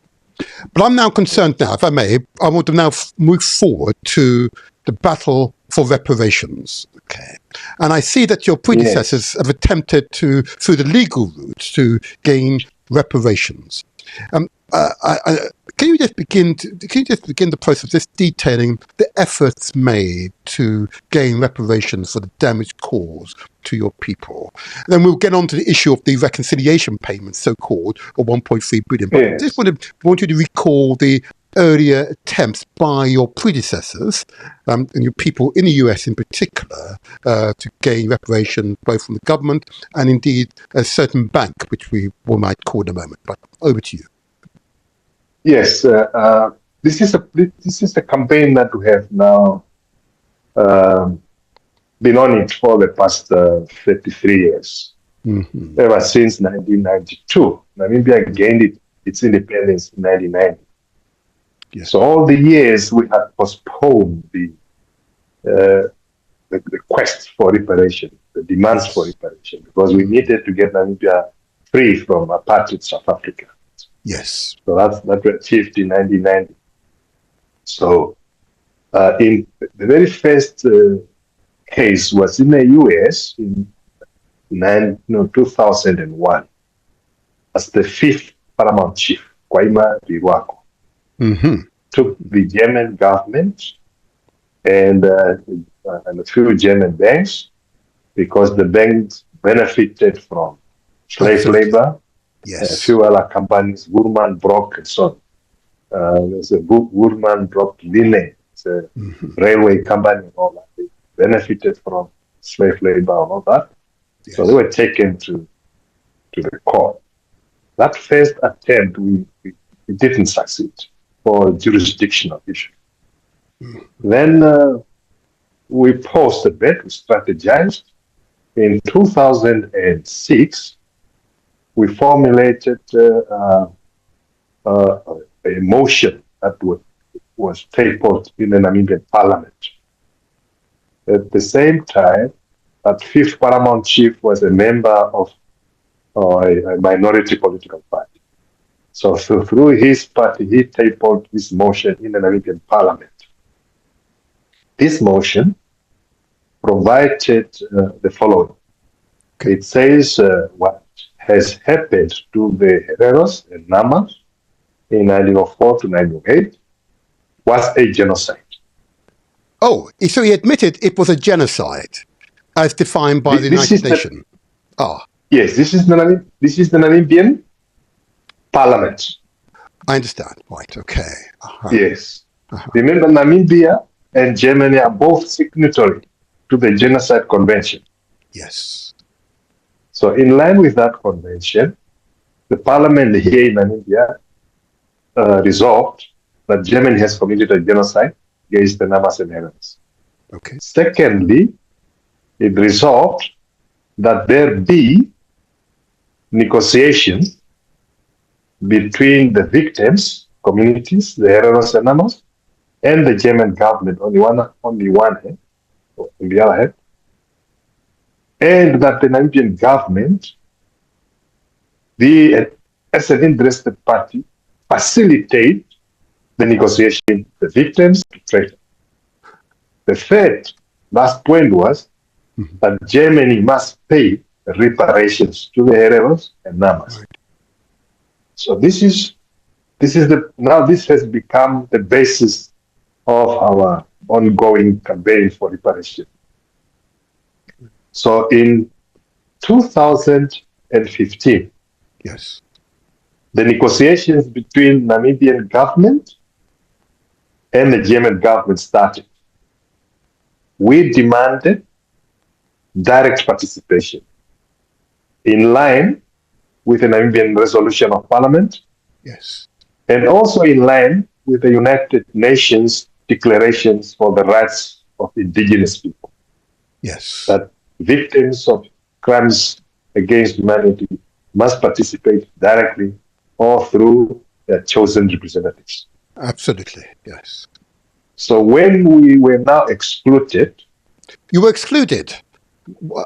But I'm now concerned now, if I may, I want to now move forward to the battle for reparations. Okay. And I see that your predecessors have attempted to, through the legal route, to gain reparations. Can you just begin the process of just detailing the efforts made to gain reparations for the damage caused to your people? And then we'll get on to the issue of the reconciliation payments, so-called, of 1.3 billion. But I just want you to recall the earlier attempts by your predecessors and your people in the US in particular to gain reparation both from the government and indeed a certain bank, which we might call in a moment. But over to you. Yes, this is a campaign that we have now been on it for the past 33 years. Ever since 1992, Namibia gained its independence in 1990. Yes. So all the years we had postponed the quest for reparation, the demands for reparation, because we needed to get Namibia free from apartheid South Africa. Yes. So that was achieved in 1990. So in the very first case was in the US in 2001 as the fifth paramount chief, Kwaima Riwako, took the German government and a few German banks, because the banks benefited from slave labor. Yes. A few other companies, Wurman, Brock, and so on. There's a Wurman, Brock, Line. It's a railway company and all that. They benefited from slave labor and all that. Yes. So they were taken to the court. That first attempt, we didn't succeed for jurisdictional issue. Then we paused a bit, we strategized. In 2006, we formulated a motion that was tabled in the Namibian parliament. At the same time, that fifth paramount chief was a member of a minority political party. So through his party, he tabled this motion in the Namibian parliament. This motion provided the following. It says what has happened to the Hereros and Namaqua in 1904 to 1908 was a genocide. Oh, so he admitted it was a genocide as defined by the United Nations. Yes, this is the Namibian parliament. I understand. Right, okay. Yes. Remember, Namibia and Germany are both signatory to the Genocide Convention. Yes. So in line with that convention, the parliament here in Namibia resolved that Germany has committed a genocide against the Namas and Hereros. Okay. Secondly, it resolved that there be negotiations between the victims, communities, the Hereros and Namas, and the German government on the one hand, or on the other hand, and that the Namibian government, as an interested party, facilitate the negotiation, the victims to trade. The third last point was that Germany must pay reparations to the Hereros and Namas. Right. So this has become the basis of our ongoing campaign for reparation. So in 2015, yes, the negotiations between Namibian government and the German government started. We demanded direct participation in line with the Namibian resolution of parliament. Yes. And also in line with the United Nations declarations for the rights of indigenous people. Yes. That victims of crimes against humanity must participate directly or through their chosen representatives. Absolutely, yes. So when we were now excluded... You were excluded?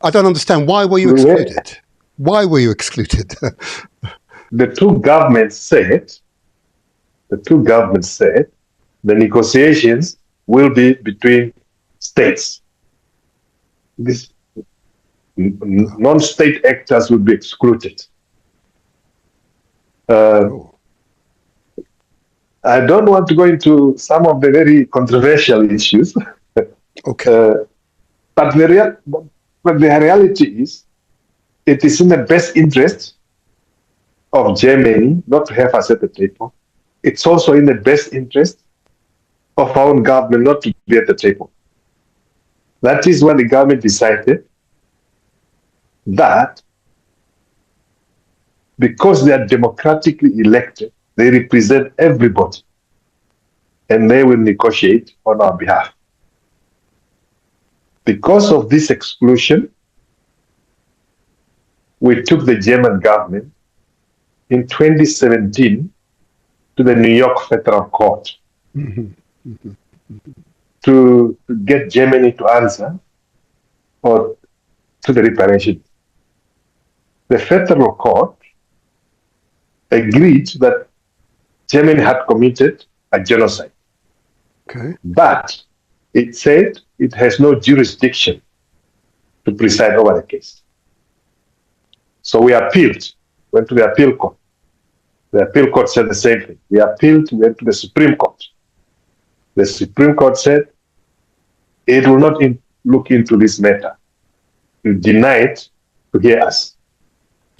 I don't understand. Why were you excluded? Why were you excluded? The two governments said the negotiations will be between states. This non-state actors will be excluded. I don't want to go into some of the very controversial issues. Okay. But the reality is, it is in the best interest of Germany not to have us at the table. It's also in the best interest of our own government not to be at the table. That is when the government decided that because they are democratically elected, they represent everybody, and they will negotiate on our behalf. Because of this exclusion, we took the German government in 2017 to the New York Federal Court to get Germany to answer or to the reparation. The Federal Court agreed that Germany had committed a genocide. Okay. But it said it has no jurisdiction to preside over the case. So we appealed, went to the appeal court. The appeal court said the same thing. We appealed, went to the Supreme Court. The Supreme Court said it will not look into this matter. It denied to hear us.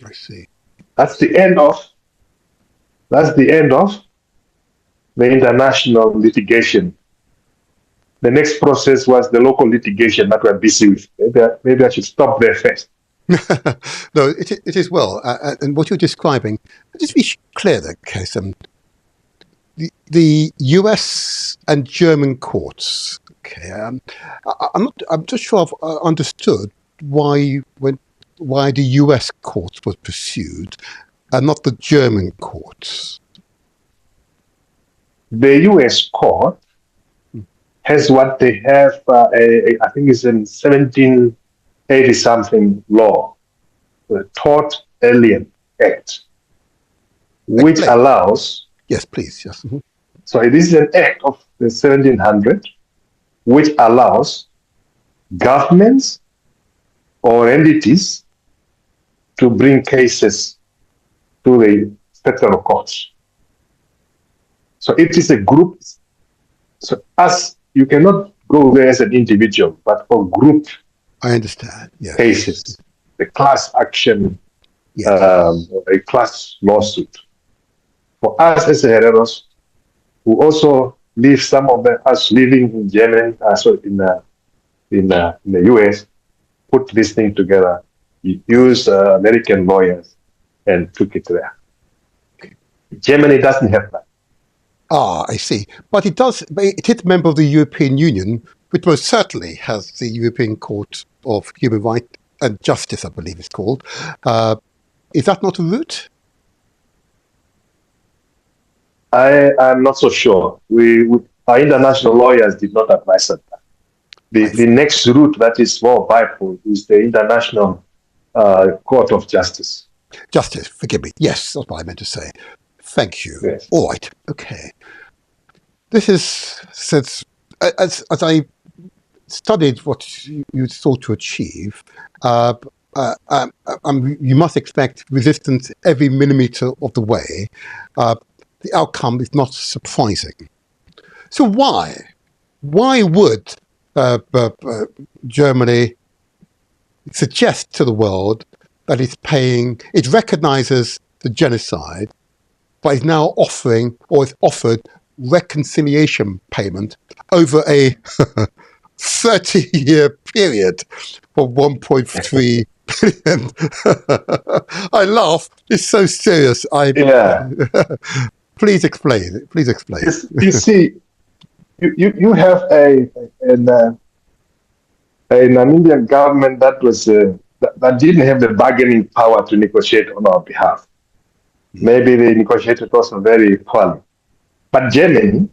I see. That's the end of the international litigation. The next process was the local litigation that we're busy with. Maybe I should stop there first. No, it is well. And what you're describing, just to be clear there, Kees, the US and German courts, okay, I'm just sure I've understood why you went why the US courts was pursued and not the German courts? The US court has what they have, I think it's in 1780-something law, the Tort Alien Act, which allows... Yes, please. Yes. Mm-hmm. So it is an act of the 1700 which allows governments or entities to bring cases to the federal courts. So it is a group. So you cannot go there as an individual, but for group I understand. Yes. cases, the class action, yes. A class lawsuit. For us as Hereros, who also live, some of us living in Germany, so in the US, put this thing together, use American lawyers and took it there. Germany doesn't have that. Ah, I see. But it does. It is a member of the European Union, which most certainly has the European Court of Human Rights and Justice, I believe it's called. Is that not a route? I'm not so sure. Our international lawyers did not advise us that. The next route that is more viable is the International Court of Justice. Justice, forgive me. Yes, that's what I meant to say. Thank you. Yes. All right. Okay. This is, since as I studied what you sought to achieve, you must expect resistance every millimeter of the way. The outcome is not surprising. So why would Germany suggest to the world that it recognizes the genocide, but is now offering, or is offered, reconciliation payment over a 30-year period for 1.3 billion? I laugh. It's so serious. Yeah. Please explain. Please explain. You see, you have a Namibian government that was that didn't have the bargaining power to negotiate on our behalf. Maybe they negotiated also very poorly. But Germany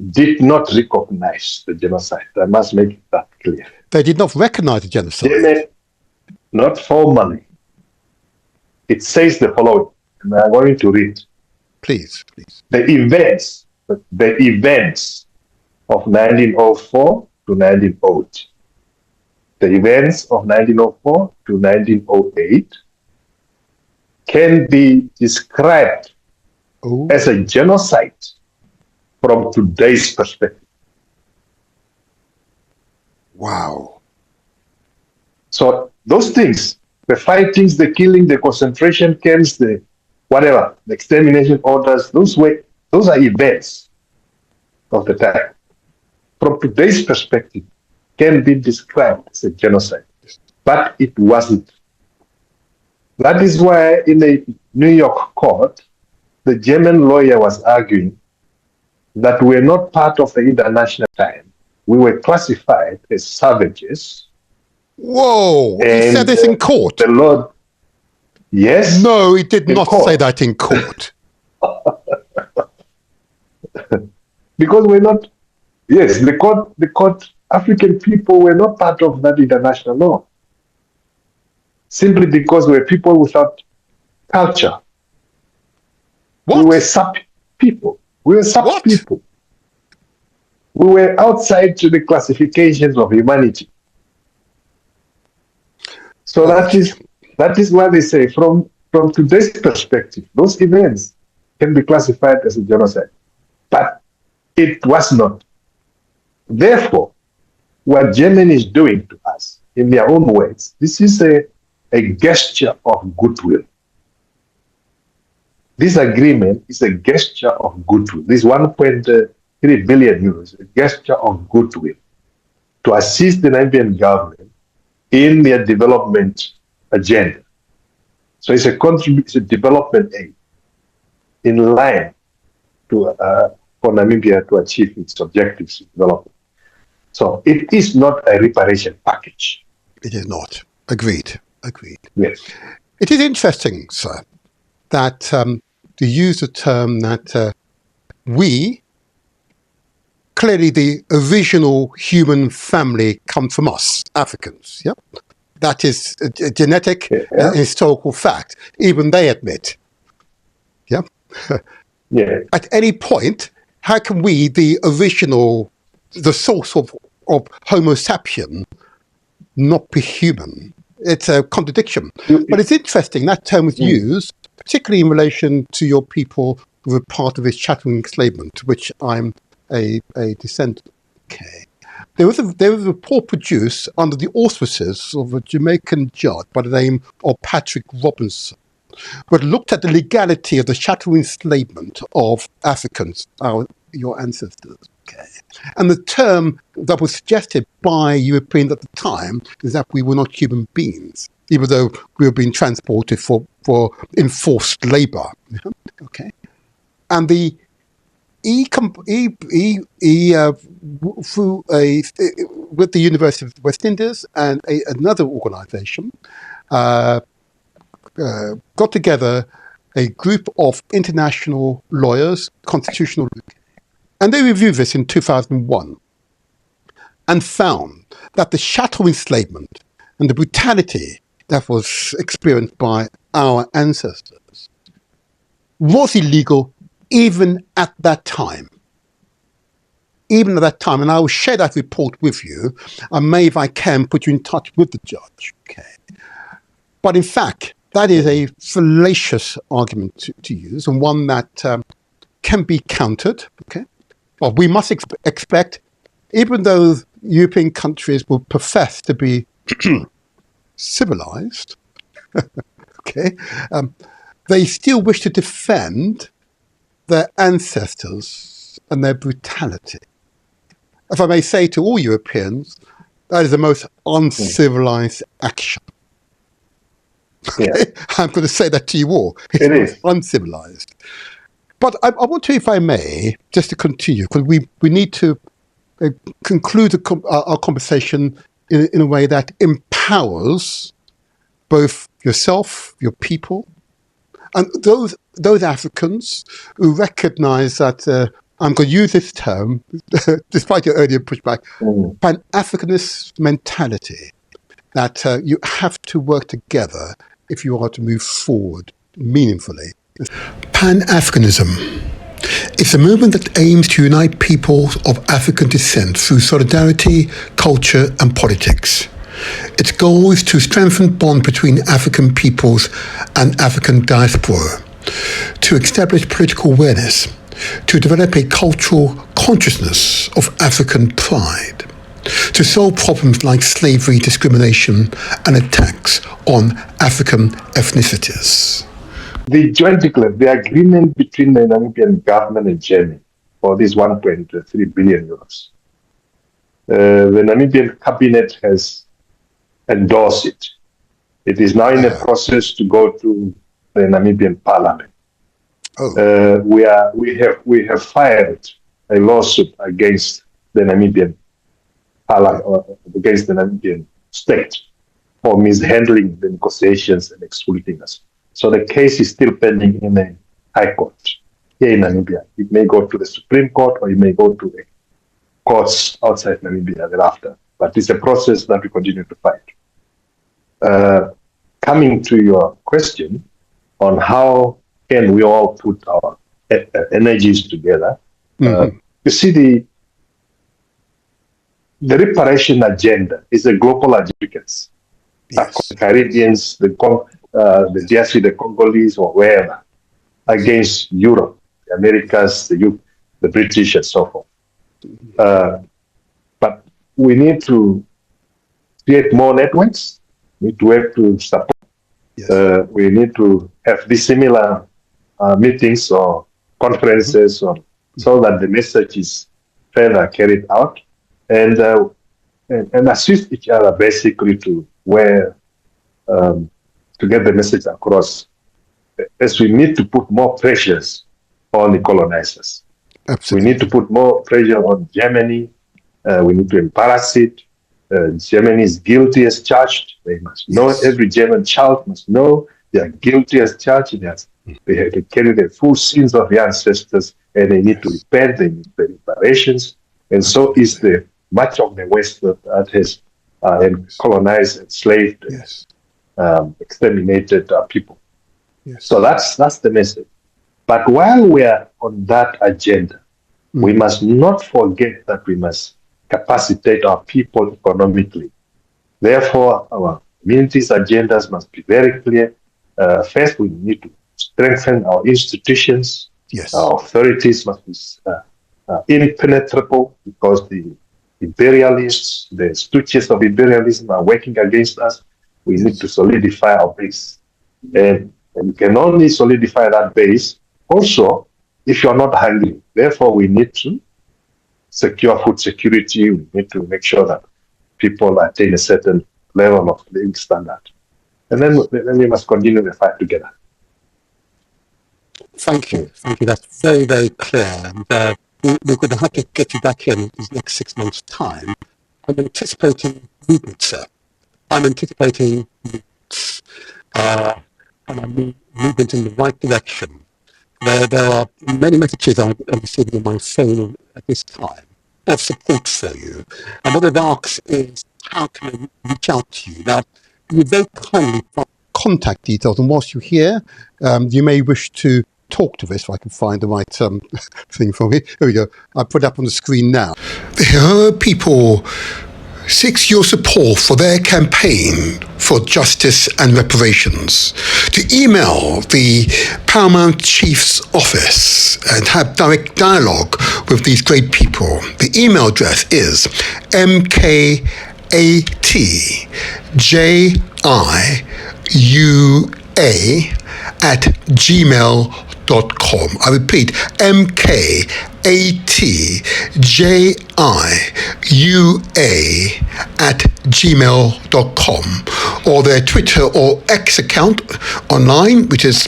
did not recognize the genocide. I must make that clear. They did not recognize the genocide? Germany, not formally. It says the following, and I'm going to read. Please. The events of 1904 to 1908, the events of 1904 to 1908 can be described as a genocide from today's perspective. Wow. So those things, the fightings, the killing, the concentration camps, the whatever, the extermination orders, those are events of the time. From today's perspective, can be described as a genocide, but it wasn't. That is why in the New York court, the German lawyer was arguing that we're not part of the international time. We were classified as savages. Whoa! He said this in court. The Lord, yes. No, he did not say that in court. Because we're not. Yes, the court. African people were not part of that international law. Simply because we're people without culture. What? We were sub-people. We were sub-people. We were outside to the classifications of humanity. So that is why they say from today's perspective, those events can be classified as a genocide. But it was not. Therefore, what Germany is doing to us, in their own words, this is a gesture of goodwill. This agreement is a gesture of goodwill. This 1.3 billion euros, a gesture of goodwill to assist the Namibian government in their development agenda. So it's a development aid in line to for Namibia to achieve its objectives of development. So it is not a reparation package. It is not. Agreed. Yes. It is interesting, sir, that to use the term that we, clearly the original human family comes from us, Africans. Yeah, that is a genetic historical fact. Even they admit. Yeah. Yeah. At any point, how can we, the original, the source of Homo sapien, not be human? It's a contradiction. But it's interesting that term was used, particularly in relation to your people who were part of this chattel enslavement, which I'm a descendant. Okay. There was a report produced under the auspices of a Jamaican judge by the name of Patrick Robinson, but looked at the legality of the chattel enslavement of Africans, your ancestors. Okay. And the term that was suggested by Europeans at the time is that we were not human beings, even though we were being transported for enforced labor. Okay. And the with the University of West Indies and another organisation, got together a group of international lawyers, constitutional, and they reviewed this in 2001 and found that the chattel enslavement and the brutality that was experienced by our ancestors was illegal even at that time. Even at that time, and I will share that report with you. I may, if I can, put you in touch with the judge. Okay. But in fact, that is a fallacious argument to use, and one that can be countered. Okay, well, we must expect, even though European countries will profess to be civilized, okay, they still wish to defend their ancestors and their brutality. If I may say to all Europeans, that is the most uncivilized action. Yeah. I'm going to say that to you all. It is uncivilized. But I want to, if I may, just to continue, because we need to conclude our conversation in a way that empowers both yourself, your people, and those Africans who recognize that, I'm going to use this term, despite your earlier pushback, Pan-Africanist mentality, that you have to work together if you are to move forward meaningfully. Pan-Africanism is a movement that aims to unite peoples of African descent through solidarity, culture, and politics. Its goal is to strengthen bond between African peoples and African diaspora, to establish political awareness, to develop a cultural consciousness of African pride, to solve problems like slavery, discrimination, and attacks on African ethnicities. The joint declaration, the agreement between the Namibian government and Germany for this 1.3 billion euros. The Namibian cabinet has endorsed it. It is now in the process to go to the Namibian parliament. We have filed a lawsuit against the Namibian parliament, or against the Namibian state, for mishandling the negotiations and exploiting us. So the case is still pending in the High Court here in Namibia. It may go to the Supreme Court, or it may go to the courts outside Namibia thereafter. But it's a process that we continue to fight. Coming to your question on how can we all put our energies together, you see the reparation agenda is a global agenda. Yes. The Caribbeans, the DRC, the Congolese, or wherever, against Europe, the Americas, the British, and so forth. But we need to create more networks. We need to work to support. Yes. We need to have these similar meetings or conferences, so that the message is further carried out, and assist each other basically to where to get the message across, as we need to put more pressures on the colonizers. Absolutely. We need to put more pressure on Germany. We need to embarrass it. Germany is guilty as charged. They must know, every German child must know they are guilty as charged. They have to carry the full sins of their ancestors, and they need to repent, they need the reparations. And so is the much of the West that has colonized, enslaved, exterminated people. So that's the message. But while we are on that agenda, we must not forget that we must capacitate our people economically. Therefore, our communities' agendas must be very clear. First, we need to strengthen our institutions. Our authorities must be impenetrable, because the imperialists, the stooges of imperialism are working against us. We need to solidify our base. And we can only solidify that base also if you're not hungry. Therefore, we need to secure food security. We need to make sure that people attain a certain level of living standard. And then we must continue the fight together. Thank you. That's very, very clear. And we're going to have to get you back here in the next 6 months' time. I'm anticipating movement, sir. I'm anticipating movements, and movement in the right direction. There are many messages I'm receiving on my phone at this time of support for you. And what I've asked is, how can I reach out to you? Now, you very kindly contact details, and whilst you're here, you may wish to talk to us, if I can find the right thing for me. Here we go. I put it up on the screen now. The Herero people seeks your support for their campaign for justice and reparations. To email the Paramount Chief's office and have direct dialogue with these great people, the email address is mkatjia@gmail.com. I repeat, mkatjia@gmail.com, or their Twitter or X account online, which is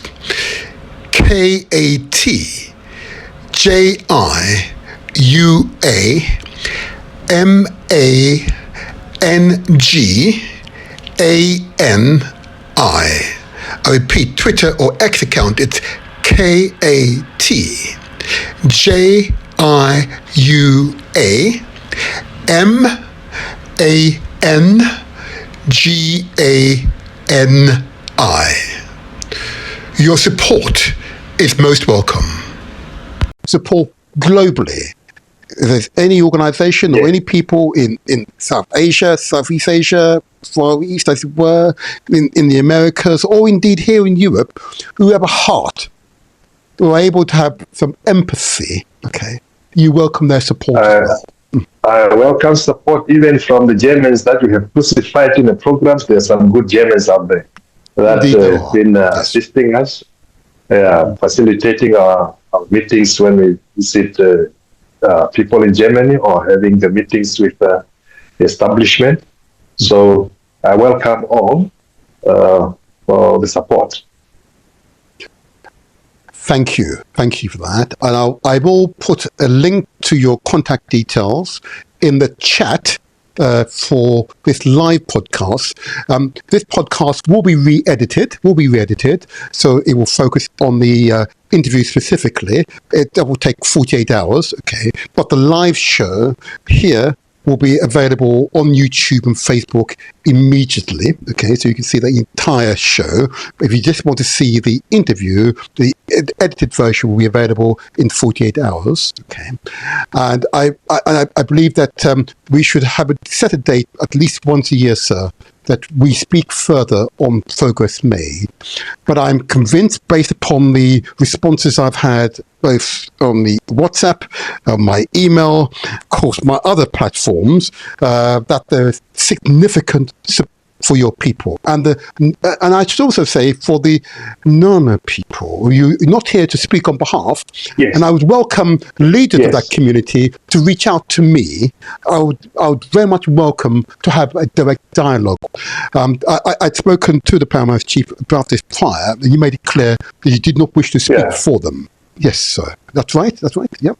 KATJIUAMANGANI. I repeat, Twitter or X account, it's KATJIUAMANGANI. Your support is most welcome. Support globally. If there's any organization or any people in South Asia, Southeast Asia, Far East, as it were, in the Americas, or indeed here in Europe, who have a heart, who are able to have some empathy, you welcome their support as well. I welcome support even from the Germans that we have crucified in the programs. There are some good Germans out there that have been assisting us, facilitating our meetings when we visit people in Germany, or having the meetings with the establishment. So I welcome all for the support. Thank you for that. And I will put a link to your contact details in the chat for this live podcast. This podcast will be re-edited, so it will focus on the interview specifically. It will take 48 hours, but the live show here will be available on YouTube and Facebook immediately. So you can see the entire show. If you just want to see the interview, the edited version will be available in 48 hours. And I believe that we should have set a date at least once a year, sir, that we speak further on progress made. But I'm convinced, based upon the responses I've had both on the WhatsApp, my email, of course, my other platforms, that there's significant support for your people. And I should also say for the Nama people, you're not here to speak on behalf. And I would welcome leaders of that community to reach out to me. I would very much welcome to have a direct dialogue. I'd spoken to the Paramount Chief about this prior, and you made it clear that you did not wish to speak for them. Yes, sir. That's right. Yep.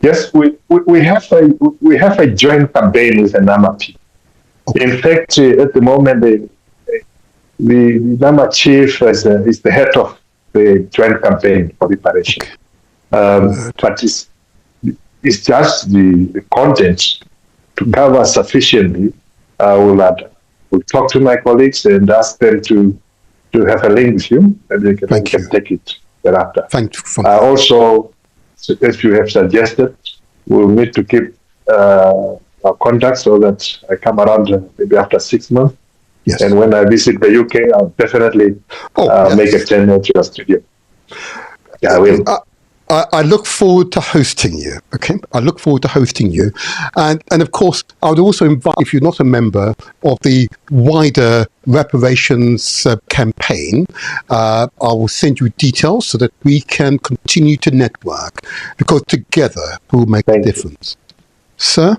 Yes, we have a joint campaign with the Nama people. In fact, at the moment, the Nama chief is the head of the joint campaign for reparation. But it's just the content to cover sufficiently. We'll talk to my colleagues and ask them to have a link with you, and they can take it thereafter. Also, as you have suggested, we'll need to keep our contact so that I come around maybe after 6 months. Yes. And when I visit the UK, I'll definitely make a journey to your studio. Yeah, I will. I look forward to hosting you. Okay, I look forward to hosting you, and of course, I would also invite, if you're not a member of the wider reparations campaign, I will send you details so that we can continue to network, because together we'll make a difference. Sir,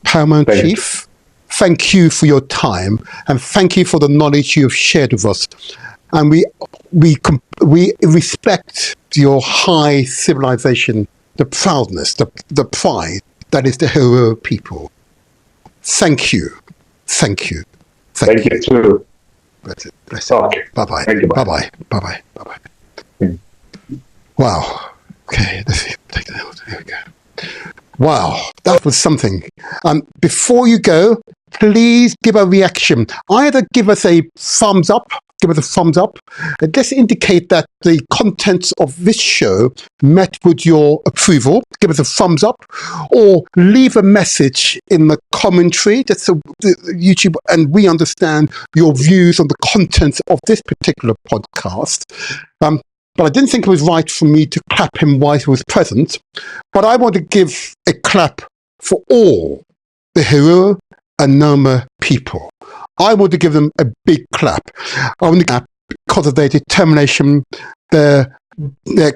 Paramount Chief, thank you for your time, and thank you for the knowledge you have shared with us. And we respect your high civilization, the proudness, the pride that is the Herero people. Thank you. Thank you. Thank you too. Bless it. Bless it. Bye-bye. Bye-bye. Bye-bye. Bye-bye. Wow. Okay, let's see. Take that out. There we go. Wow, that was something. Before you go, please give a reaction. Either give us a thumbs up, Let's indicate that the contents of this show met with your approval. Give us a thumbs up, or leave a message in the commentary, just so YouTube and we understand your views on the contents of this particular podcast. But I didn't think it was right for me to clap him while he was present. But I want to give a clap for all the Herero and Nama people. I want to give them a big clap. I want to clap because of their determination. They're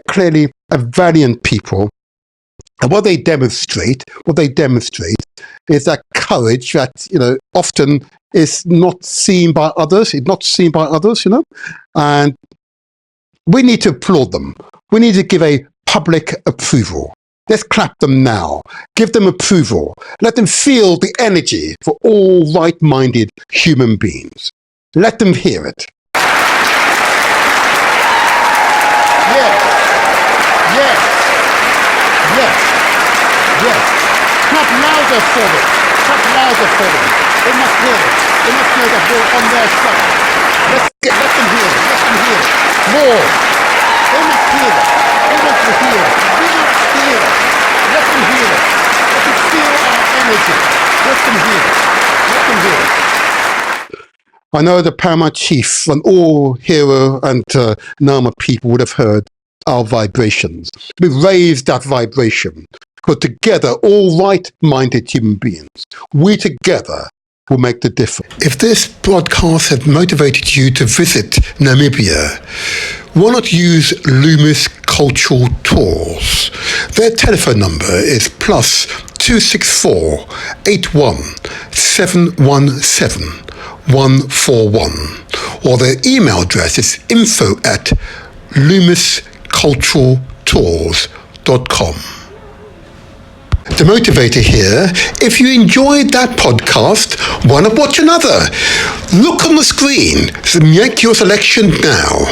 clearly a valiant people. And what they demonstrate is that courage that, often is not seen by others. And we need to applaud them. We need to give a public approval. Let's clap them now. Give them approval. Let them feel the energy for all right-minded human beings. Let them hear it. Yes. Clap louder for them. They must hear it. They must know that we're on their side. Let them hear it. More. They must hear it. They want to hear it. We must hear it. Let them hear it. Let them feel our energy. Let them hear it. I know the Paramount Chief and all Herero and Nama people would have heard our vibrations. We raised that vibration. Because together, all right-minded human beings, we together will make the difference. If this broadcast has motivated you to visit Namibia, why not use Loomis Cultural Tours? Their telephone number is +264 81 717 141, or their email address is info@loomisculturaltours.com. The motivator here, if you enjoyed that podcast, why not watch another? Look on the screen to make your selection now.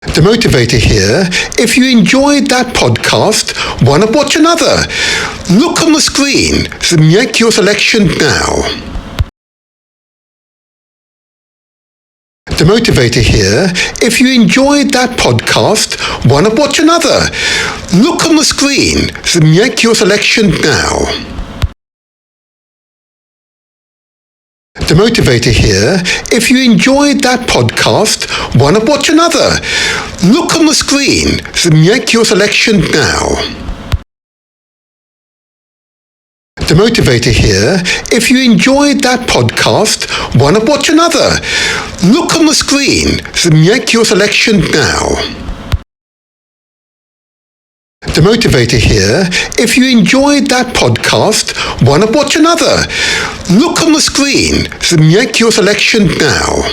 The motivator here, if you enjoyed that podcast, why not watch another? Look on the screen to make your selection now. The motivator here, if you enjoyed that podcast, why not watch another? Look on the screen to make your selection now. The motivator here, if you enjoyed that podcast, why not watch another? Look on the screen to make your selection now. The motivator here, if you enjoyed that podcast, why not watch another? Look on the screen to make your selection now. The motivator here, if you enjoyed that podcast, why not watch another? Look on the screen to make your selection now.